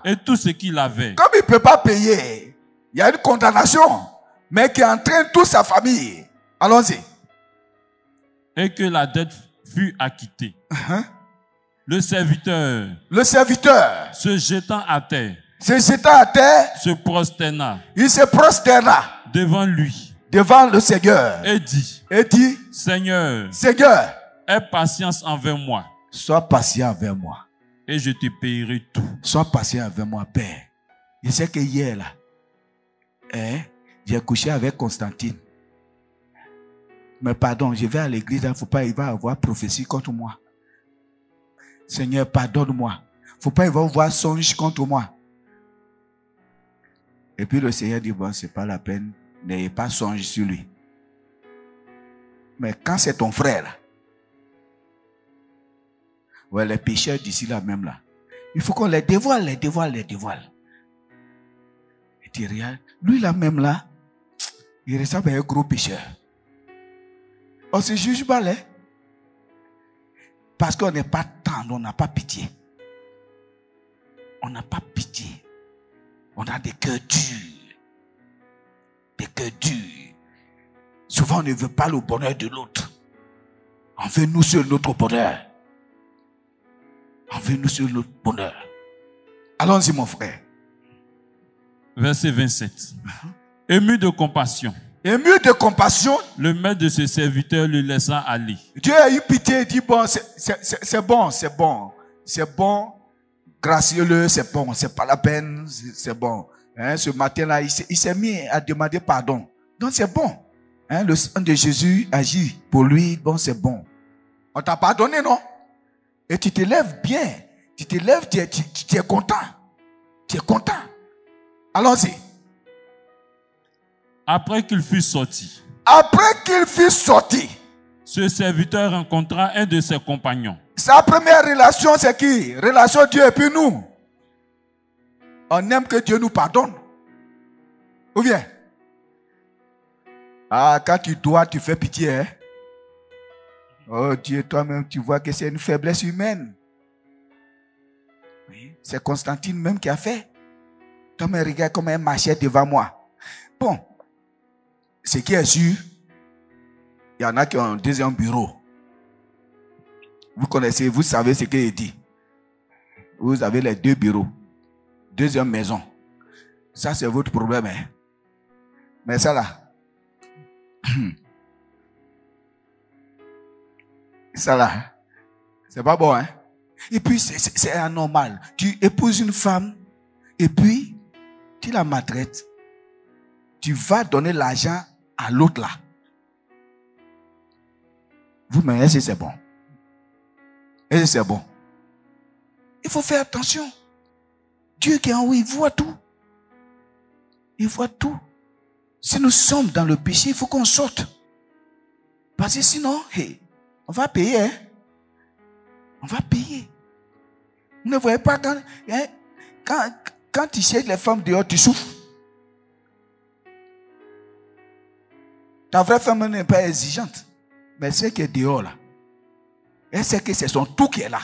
Et
tout ce qu'il avait.
Comme il ne peut pas payer, il y a une condamnation, mais qui entraîne toute sa famille. Allons-y.
Et que la dette fut acquittée. Le serviteur. Se jetant à terre. Se prosterna.
Il se prosterna.
Devant lui.
Devant le Seigneur.
Et dit. Seigneur. Aie patience envers moi.
Sois patient envers moi.
Et je te payerai tout.
Sois patient envers moi, Père. Je sais que hier, là, j'ai couché avec Constantine. Mais pardon, je vais à l'église, il ne faut pas, il va avoir prophétie contre moi. Seigneur, pardonne-moi. Il ne faut pas, il va avoir songe contre moi. Et puis le Seigneur dit, bon, ce n'est pas la peine, n'ayez pas songe sur lui. Mais quand c'est ton frère, là, ouais, les pécheurs d'ici là même là, il faut qu'on les dévoile. Et tu regardes, lui là même là, il ressemble à un gros pécheur. On se juge mal, hein? Parce qu'on n'est pas tendre, on n'a pas pitié. On n'a pas pitié. On a des cœurs durs. Des cœurs durs. Souvent, on ne veut pas le bonheur de l'autre. On veut nous sur notre bonheur. On veut nous sur notre bonheur. Allons-y, mon frère.
Verset 27. Ému de compassion.
Le
maître de ce serviteur le laissa aller.
Dieu a eu pitié et dit, bon, c'est bon, gracieux, c'est bon, c'est pas la peine, c'est bon. Hein, ce matin-là, il s'est mis à demander pardon. Donc c'est bon. Hein, le sang de Jésus agit pour lui, bon, c'est bon. On t'a pardonné, non? Et tu te lèves bien. Tu te lèves, tu es content. Tu es content. Allons-y.
Après qu'il fut sorti. Ce serviteur rencontra un de ses compagnons.
Sa première relation, c'est qui? Relation Dieu et puis nous. On aime que Dieu nous pardonne. Ou bien? Ah, quand tu dois, tu fais pitié, hein? Oh Dieu, toi-même, tu vois que c'est une faiblesse humaine. Oui, c'est Constantine même qui a fait. Toi-même, regarde comment elle marchait devant moi. Bon, ce qui est sûr, il y en a qui ont un deuxième bureau. Vous connaissez, vous savez ce qu'il dit. Vous avez les deux bureaux. Deuxième maison. Ça, c'est votre problème. Hein? Mais ça là. Ça là. C'est pas bon. Hein? Et puis, c'est anormal. Tu épouses une femme. Et puis, tu la maltraites. Tu vas donner l'argent à l'autre là. Vous me dites si c'est bon. Est-ce que c'est bon? Il faut faire attention. Dieu qui est en haut, il voit tout. Il voit tout. Si nous sommes dans le péché, il faut qu'on sorte. Parce que sinon, hey, on va payer. Hein? On va payer. Vous ne voyez pas quand tu cherches les femmes dehors, tu souffres. Ta vraie femme n'est pas exigeante. Mais c'est qui est dehors là. Elle sait que c'est son tout qui est là.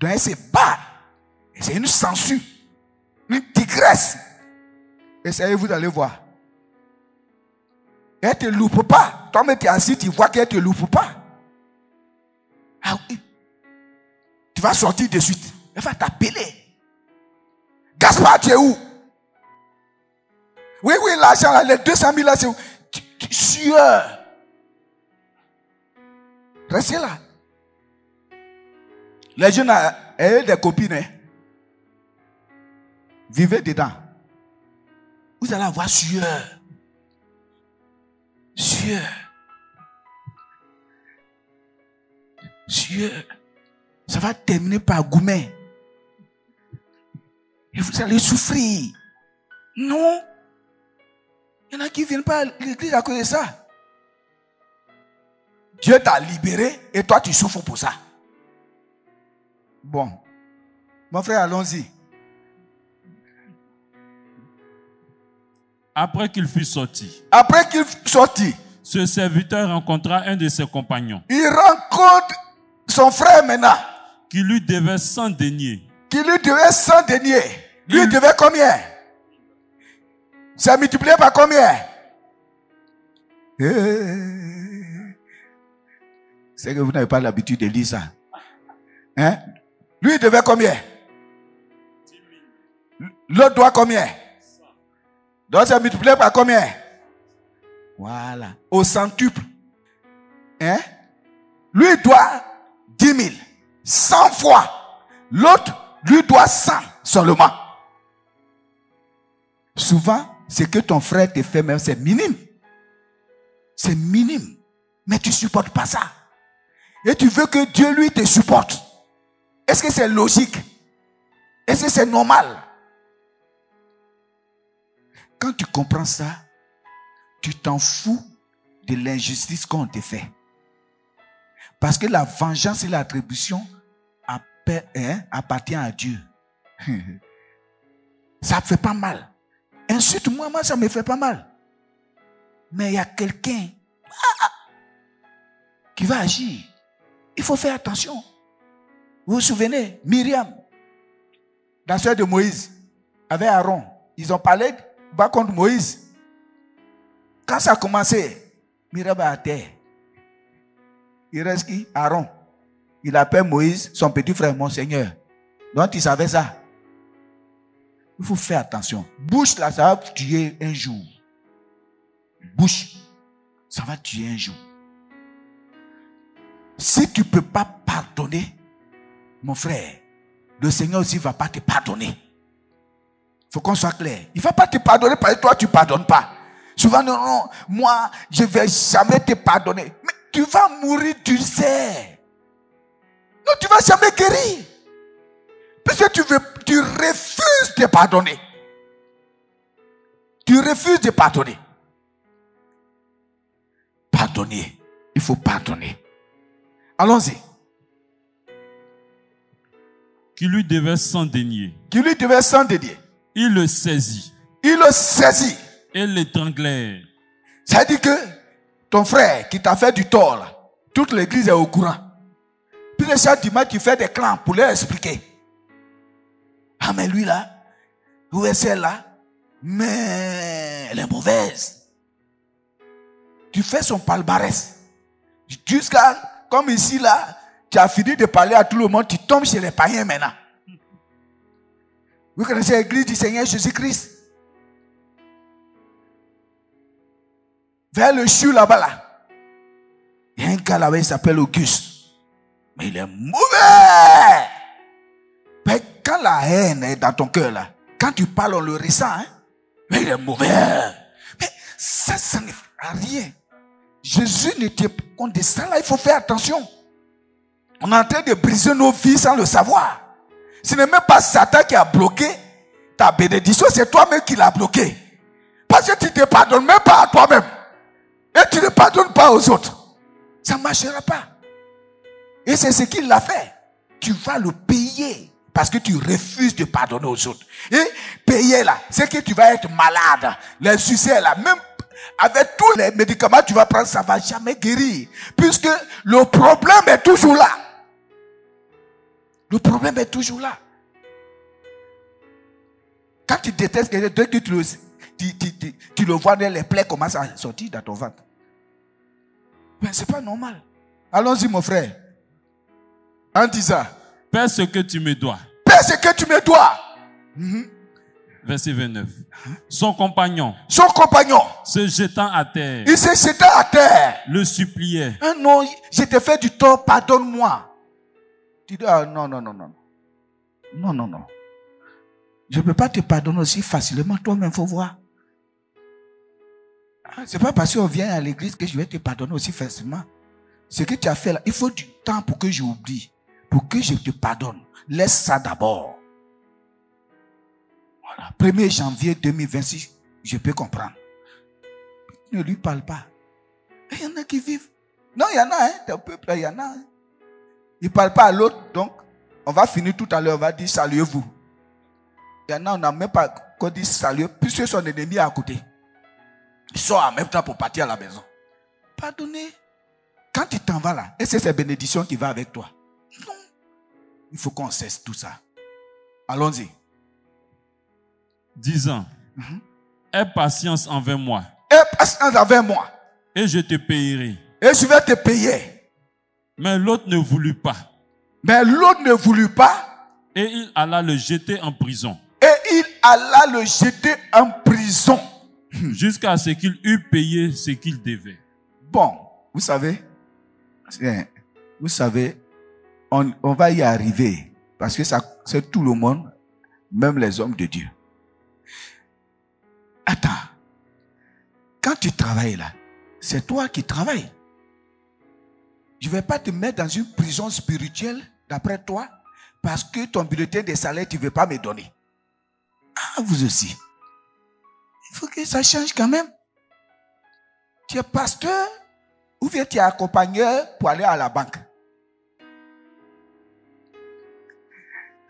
Donc elle se bat. Et c'est une censure. Une tigresse. Essayez, vous allez voir. Elle ne te loupe pas. Toi-même, tu es assis, tu vois qu'elle ne te loupe pas. Ah oui. Tu vas sortir de suite. Elle va t'appeler. Gaspard, tu es où? Oui, l'argent, là, les 200 000 là, c'est où? Tu sueur. Restez là. Les jeunes ont des copines. Hein. Vivez dedans. Vous allez avoir sueur. Sueur. Sueur. Ça va terminer par gourmet. Et vous allez souffrir. Non. Il y en a qui ne viennent pas à l'église à cause de ça. Dieu t'a libéré et toi tu souffres pour ça. Bon. Mon frère, allons-y.
Après qu'il fut sorti.
Après qu'il fut sorti.
Ce serviteur rencontra un de ses compagnons.
Il rencontre son frère maintenant.
Qui lui devait 100 deniers.
Qui lui devait 100 deniers. Lui devait combien? C'est multiplié par combien? C'est que vous n'avez pas l'habitude de lire ça. Hein? Lui devait combien? L'autre doit combien? Donc c'est multiplié par combien? Voilà. Au centuple. Hein? Lui doit 10 000. 100 fois. L'autre lui doit 100 seulement. Souvent, ce que ton frère te fait même, c'est minime. C'est minime. Mais tu ne supportes pas ça. Et tu veux que Dieu, lui, te supporte. Est-ce que c'est logique? Est-ce que c'est normal? Quand tu comprends ça, tu t'en fous de l'injustice qu'on te fait. Parce que la vengeance et l'attribution appartient à Dieu. Ça ne fait pas mal. Insulte-moi, moi, ça me fait pas mal. Mais il y a quelqu'un qui va agir. Il faut faire attention. Vous vous souvenez, Myriam, la sœur de Moïse, avec Aaron, ils ont parlé bas contre Moïse. Quand ça a commencé, Myriam est à terre. Il reste qui? Aaron. Il appelle Moïse, son petit frère, mon Seigneur. Donc il savait ça. Il faut faire attention. Bouche là, ça va tuer un jour. Bouche, ça va tuer un jour. Si tu ne peux pas pardonner, mon frère, le Seigneur aussi ne va pas te pardonner. Il faut qu'on soit clair. Il ne va pas te pardonner parce que toi, tu ne pardonnes pas. Souvent, non, moi, je ne vais jamais te pardonner. Mais tu vas mourir d'ulcère. Non, tu ne vas jamais guérir. Parce que tu refuses de pardonner. Tu refuses de pardonner. Pardonner. Il faut pardonner. Allons-y.
Qui lui devait 100 deniers.
Qui lui devait 100 deniers.
Il le saisit.
Il le saisit.
Et l'étranglait.
Ça veut dire que ton frère qui t'a fait du tort, là, toute l'église est au courant. Puis le chaque dimanche, tu fais des clans pour leur expliquer. Ah, mais lui là, où est celle là? Mais elle est mauvaise. Tu fais son palmarès. Jusqu'à, comme ici là, tu as fini de parler à tout le monde, tu tombes chez les païens maintenant. Vous connaissez l'église du Seigneur Jésus-Christ? Vers le CHU là-bas là. Il y a un gars là-bas, il s'appelle Auguste. Mais il est mauvais. Mais quand la haine est dans ton cœur là, quand tu parles, on le ressent. Hein? Mais il est mauvais. Mais ça n'est rien. Jésus n'était pas contre de ça là, il faut faire attention. On est en train de briser nos vies sans le savoir. Ce n'est même pas Satan qui a bloqué ta bénédiction, c'est toi-même qui l'as bloqué. Parce que tu ne te pardonnes même pas à toi-même. Et tu ne pardonnes pas aux autres. Ça ne marchera pas. Et c'est ce qu'il a fait. Tu vas le payer. Parce que tu refuses de pardonner aux autres. Et payer là, c'est que tu vas être malade. Les succès là, même Avec tous les médicaments que tu vas prendre, ça ne va jamais guérir. Puisque le problème est toujours là. Le problème est toujours là. Quand tu détestes quelqu'un, dès que tu le vois, les plaies commencent à sortir dans ton ventre. Mais ce n'est pas normal. Allons-y, mon frère. En disant,
Paie ce que tu me dois.
paie ce que tu me dois.
Verset 29. Son compagnon,
Se
jetant à terre,
il s'est jeté à terre.
le suppliait.
Ah non, je t'ai fait du tort, pardonne-moi. Tu dis, ah non. Non. Je ne peux pas te pardonner aussi facilement, toi-même, il faut voir. Ce n'est pas parce qu'on vient à l'église que je vais te pardonner aussi facilement. Ce que tu as fait là, il faut du temps pour que j'oublie, pour que je te pardonne. Laisse ça d'abord. Voilà. 1er janvier 2026, je peux comprendre. Ne lui parle pas. Il y en a qui vivent. Non, il y en a, ton peuple, il y en a. Il ne parle pas à l'autre, donc on va finir tout à l'heure, on va dire saluez-vous. Il y en a, on n'a même pas qu'on dit salut, puisque son ennemi est à côté. Il sort en même temps pour partir à la maison. Pardonnez. Quand tu t'en vas là, est-ce que c'est bénédiction qui va avec toi? Non. Il faut qu'on cesse tout ça. Allons-y.
Disant, aie patience envers moi.
Aie patience avec moi.
Et je te payerai.
Et je vais te payer.
Mais l'autre ne voulut pas.
Mais l'autre ne voulut pas.
Et il alla le jeter en prison.
Et il alla le jeter en prison.
Jusqu'à ce qu'il eût payé ce qu'il devait.
Bon, vous savez, on va y arriver. Parce que ça, c'est tout le monde, même les hommes de Dieu. Attends. Quand tu travailles là, c'est toi qui travailles. Je ne vais pas te mettre dans une prison spirituelle, d'après toi, parce que ton bulletin de salaire, tu ne veux pas me donner. Ah, vous aussi. Il faut que ça change quand même. Tu es pasteur ou bien tu es accompagneur pour aller à la banque.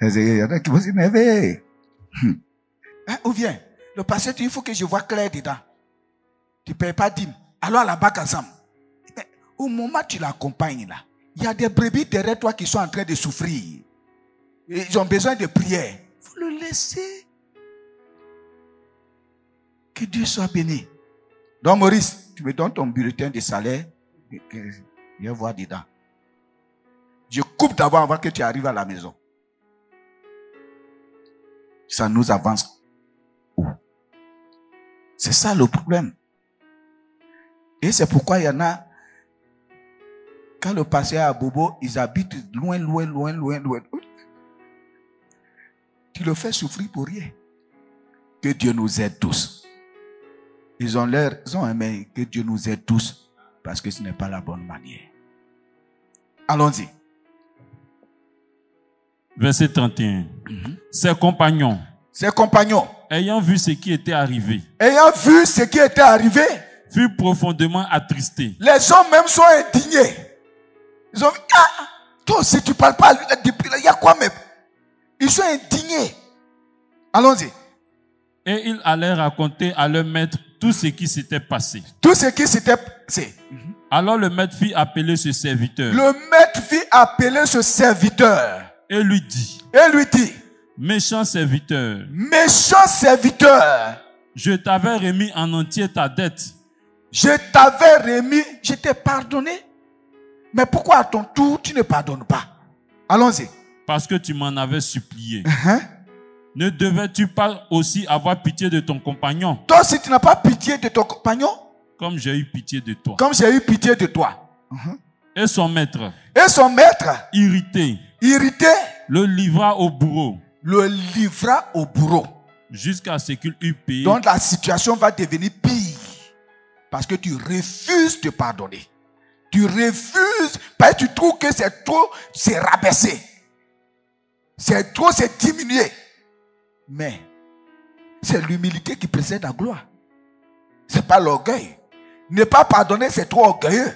Il y en a qui vont s'énerver. Ou bien, le pasteur dit, il faut que je vois clair dedans. Tu ne payes pas dîme. Allons à la banque ensemble. Mais au moment où tu l'accompagnes là, il y a des brebis derrière toi qui sont en train de souffrir. Ils ont besoin de prière. Il faut le laisser. Que Dieu soit béni. Donc Maurice, tu me donnes ton bulletin de salaire. Je vais voir dedans. Je coupe d'abord avant que tu arrives à la maison. Ça nous avance. C'est ça le problème. Et c'est pourquoi il y en a, quand le pasteur est à Bobo, ils habitent loin. Tu le fais souffrir pour rien. Que Dieu nous aide tous. Ils ont aimé que Dieu nous aide tous, parce que ce n'est pas la bonne manière. Allons-y.
Verset 31. Ses compagnons, ayant vu ce qui était arrivé, furent profondément attristés.
Les hommes même sont indignés. Ils ont dit, toi aussi tu ne parles pas à lui depuis là, il y a quoi même? Ils sont indignés. Allons-y.
Et ils allèrent raconter à leur maître tout ce qui s'était passé. Alors le maître fit appeler ce serviteur. Et lui dit, méchant serviteur, je t'avais remis en entier ta dette.
Je t'ai pardonné. Mais pourquoi à ton tour tu ne pardonnes pas? Allons-y.
Parce que tu m'en avais supplié. Ne devais-tu pas aussi avoir pitié de ton compagnon?
Toi, si tu n'as pas pitié de ton compagnon,
comme j'ai eu pitié de toi. Et son maître, irrité, le livra au bourreau. Jusqu'à ce qu'il eût payé.
Donc la situation va devenir pire. Parce que tu refuses de pardonner. Tu refuses parce que tu trouves que c'est trop, c'est rabaissé. C'est trop, c'est diminué. Mais c'est l'humilité qui précède la gloire. Ce n'est pas l'orgueil. Ne pas pardonner, c'est trop orgueilleux.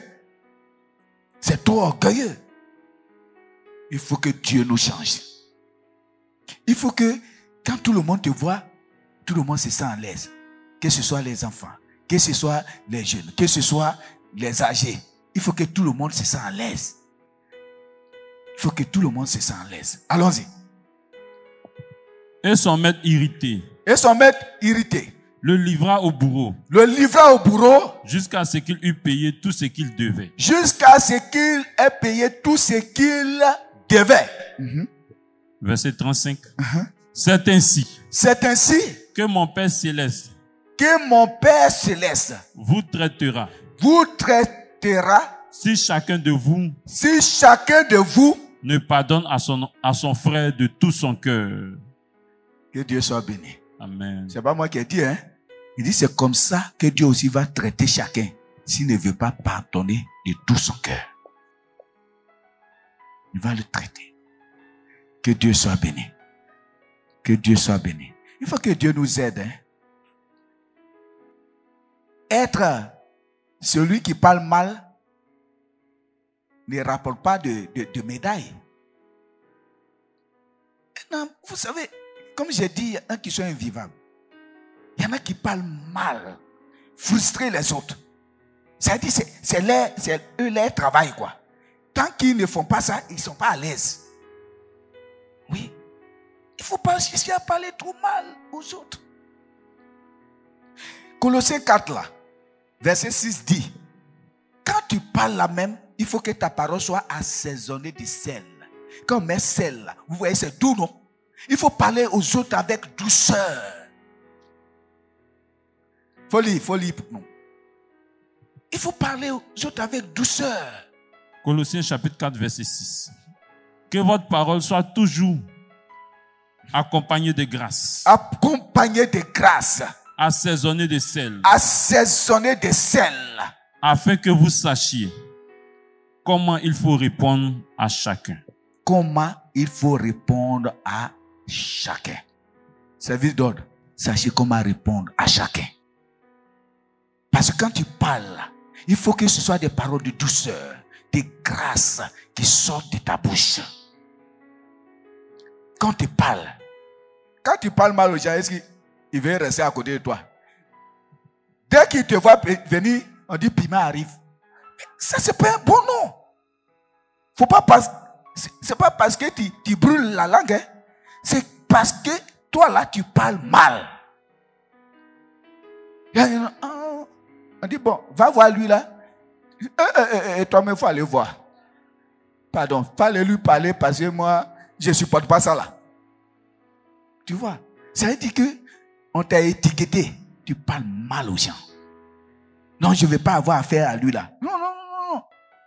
C'est trop orgueilleux. Il faut que Dieu nous change. Il faut que quand tout le monde te voit, tout le monde se sent à l'aise. Que ce soit les enfants, que ce soit les jeunes, que ce soit les âgés. Il faut que tout le monde se sente à l'aise. Il faut que tout le monde se sente à l'aise. Allons-y.
Et son maître irrité.
Et son maître irrité.
Le livra au bourreau.
Le livra au bourreau.
Jusqu'à ce qu'il eût payé tout ce qu'il devait.
Jusqu'à ce qu'il ait payé tout ce qu'il devait.
Verset 35. C'est ainsi.
C'est ainsi.
Que mon Père céleste.
Que mon Père céleste.
Vous traitera.
Vous traitera.
Si chacun de vous.
Si chacun de vous.
Ne pardonne à son frère de tout son cœur.
Que Dieu soit béni.
Amen.
C'est pas moi qui ai dit, hein. Il dit c'est comme ça que Dieu aussi va traiter chacun s'il ne veut pas pardonner de tout son cœur. Il va le traiter. Que Dieu soit béni. Que Dieu soit béni. Il faut que Dieu nous aide. Hein. Être celui qui parle mal ne rapporte pas de médaille. Non, vous savez, comme j'ai dit, il y en a qui sont invivables. Il y en a qui parlent mal, frustrer les autres. Ça dit, c'est eux leur travail, quoi. Tant qu'ils ne font pas ça, ils ne sont pas à l'aise. Oui. Il ne faut pas chercher à parler trop mal aux autres. Colossiens 4, là, verset 6 dit, quand tu parles là même, il faut que ta parole soit assaisonnée de sel. Quand on met sel, là, vous voyez, c'est doux, non? Il faut parler aux autres avec douceur. Folie, non. Il faut parler aux autres avec douceur.
Colossiens chapitre 4, verset 6. Que votre parole soit toujours accompagnée de grâce.
Accompagnée de grâce.
Assaisonnée de sel.
Assaisonnée de sel.
Afin que vous sachiez comment il faut répondre à chacun.
Comment il faut répondre à chacun. Service d'ordre. Sachez comment répondre à chacun. Parce que quand tu parles, il faut que ce soit des paroles de douceur, de grâce qui sortent de ta bouche. Quand tu parles mal aux gens, est-ce qu'il veut rester à côté de toi? Dès qu'il te voit venir, on dit Pima arrive. Mais ça, c'est pas un bon nom. Faut pas c'est pas parce que tu brûles la langue, hein. C'est parce que toi là, tu parles mal. On dit, bon, va voir lui là. Et toi-même, il faut aller voir. Pardon, fallait lui parler parce que moi, je ne supporte pas ça là. Tu vois, ça veut dire que on t'a étiqueté. Tu parles mal aux gens. Non, je ne vais pas avoir affaire à lui là. Non.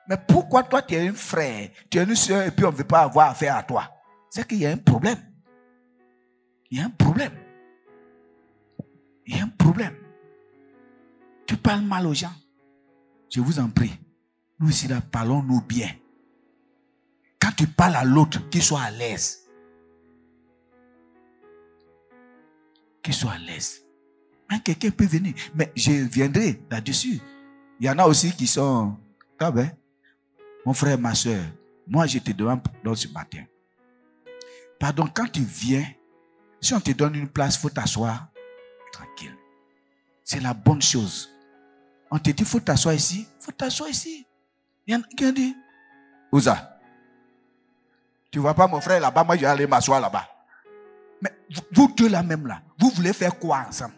Mais pourquoi toi, tu es un frère, tu es une soeur et puis on ne veut pas avoir affaire à toi? C'est qu'il y a un problème. Il y a un problème. Il y a un problème. Tu parles mal aux gens. Je vous en prie. Nous ici là, parlons-nous bien. Quand tu parles à l'autre, qu'il soit à l'aise. Qu'il soit à l'aise. Même quelqu'un peut venir. Mais je viendrai là-dessus. Il y en a aussi qui sont... Ah ben, mon frère, ma soeur, moi je te demande pardon ce matin. Pardon, quand tu viens, si on te donne une place, il faut t'asseoir tranquille. C'est la bonne chose. On te dit, il faut t'asseoir ici. Il faut t'asseoir ici. Il y en a qui ont dit, Ouza, tu ne vois pas mon frère là-bas, moi je vais aller m'asseoir là-bas. Mais vous deux là même là, vous voulez faire quoi ensemble?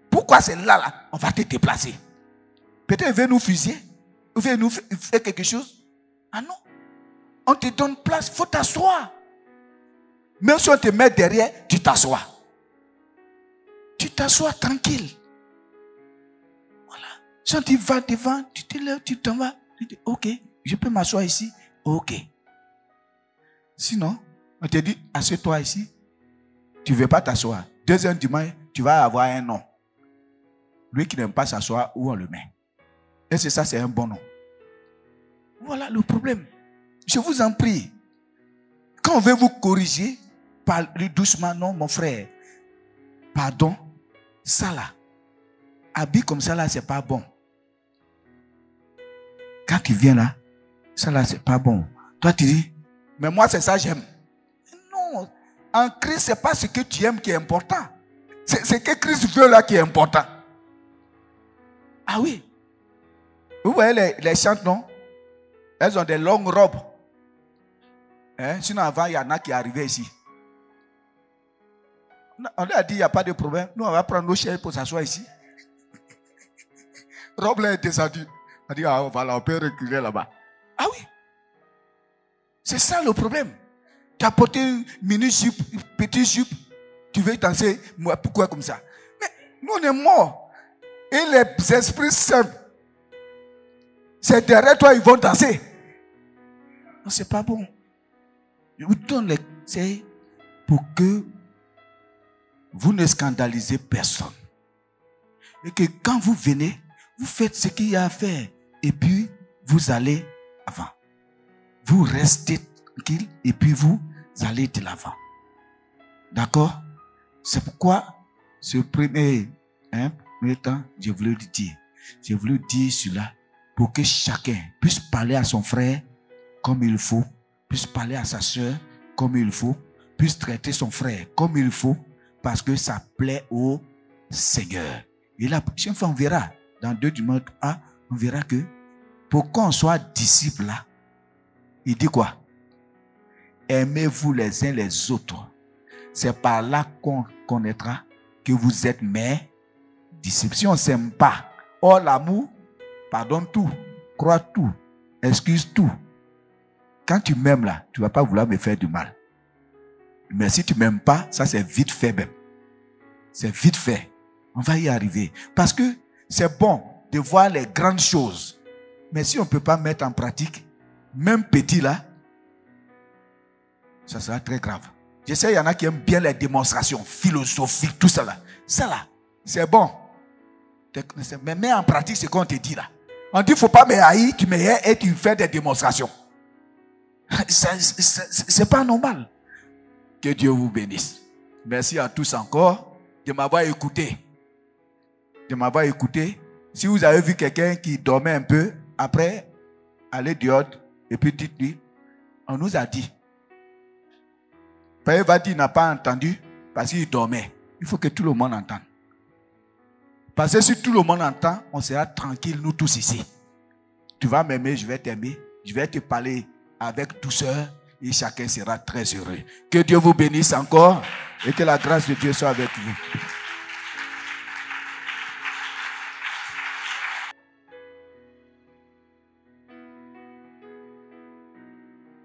Pourquoi c'est là, on va te déplacer? Peut-être il veut nous fusiller. Il veut nous faire quelque chose. Ah non. On te donne place, il faut t'asseoir. Même si on te met derrière, tu t'assois. Tu t'assois tranquille. Voilà. Si on te va devant, tu te lèves, tu t'en vas. Tu dis, ok, je peux m'asseoir ici. Ok. Sinon, on te dit, assieds-toi ici. Tu ne veux pas t'asseoir. Deuxième dimanche, tu vas avoir un nom. Lui qui n'aime pas s'asseoir, où on le met? Et c'est ça, c'est un bon nom. Voilà le problème. Je vous en prie. Quand on veut vous corriger, parlez doucement. Non, mon frère. Pardon. Ça là. Habiller comme ça là, c'est pas bon. Quand tu viens là, ça là, c'est pas bon. Toi, tu dis, mais moi, c'est ça, j'aime. Non. En Christ, c'est pas ce que tu aimes qui est important. C'est ce que Christ veut là qui est important. Ah oui. Vous voyez les chantes, non? Elles ont des longues robes. Hein? Sinon, avant, il y en a qui arrivaient ici. On leur a dit, il n'y a pas de problème. Nous, on va prendre nos chaises pour s'asseoir ici. Robe là est descendue. On a dit, ah, voilà, on peut reculer là-bas. Ah oui. C'est ça le problème. Tu as porté une mini-jupe, petite jupe. Tu veux danser. Pourquoi comme ça? Mais nous, on est morts. Et les esprits saints, c'est derrière toi, ils vont danser. Non, c'est pas bon. Je vous donne les conseils pour que vous ne scandalisez personne. Et que quand vous venez, vous faites ce qu'il y a à faire. Et puis, vous allez avant. Vous restez tranquille et puis vous allez de l'avant. D'accord? C'est pourquoi ce premier temps, je voulais le dire. Je voulais dire cela pour que chacun puisse parler à son frère comme il faut, puisse parler à sa soeur comme il faut, puisse traiter son frère comme il faut, parce que ça plaît au Seigneur. Et la prochaine fois, on verra, dans 2 Timothée 1, on verra que pour qu'on soit disciples là, il dit quoi? Aimez-vous les uns les autres. C'est par là qu'on connaîtra que vous êtes mes disciples. Si on ne s'aime pas, oh l'amour, pardonne tout, crois tout, excuse tout. Quand tu m'aimes là, tu ne vas pas vouloir me faire du mal. Mais si tu ne m'aimes pas, ça c'est vite fait même. C'est vite fait. On va y arriver. Parce que c'est bon de voir les grandes choses. Mais si on ne peut pas mettre en pratique, même petit là, ça sera très grave. Je sais, il y en a qui aiment bien les démonstrations philosophiques, tout ça là. Ça là, c'est bon. Mais mets en pratique ce qu'on te dit là. On dit, il ne faut pas me haïr, tu me hais et tu fais des démonstrations. C'est pas normal. Que Dieu vous bénisse. Merci à tous encore de m'avoir écouté. De m'avoir écouté. Si vous avez vu quelqu'un qui dormait un peu, après, allez dehors et puis dites-lui, on nous a dit. Il va dire, il n'a pas entendu parce qu'il dormait. Il faut que tout le monde entende. Parce que si tout le monde entend, on sera tranquille, nous tous ici. Tu vas m'aimer, je vais t'aimer. Je vais te parler avec douceur et chacun sera très heureux. Que Dieu vous bénisse encore et que la grâce de Dieu soit avec vous.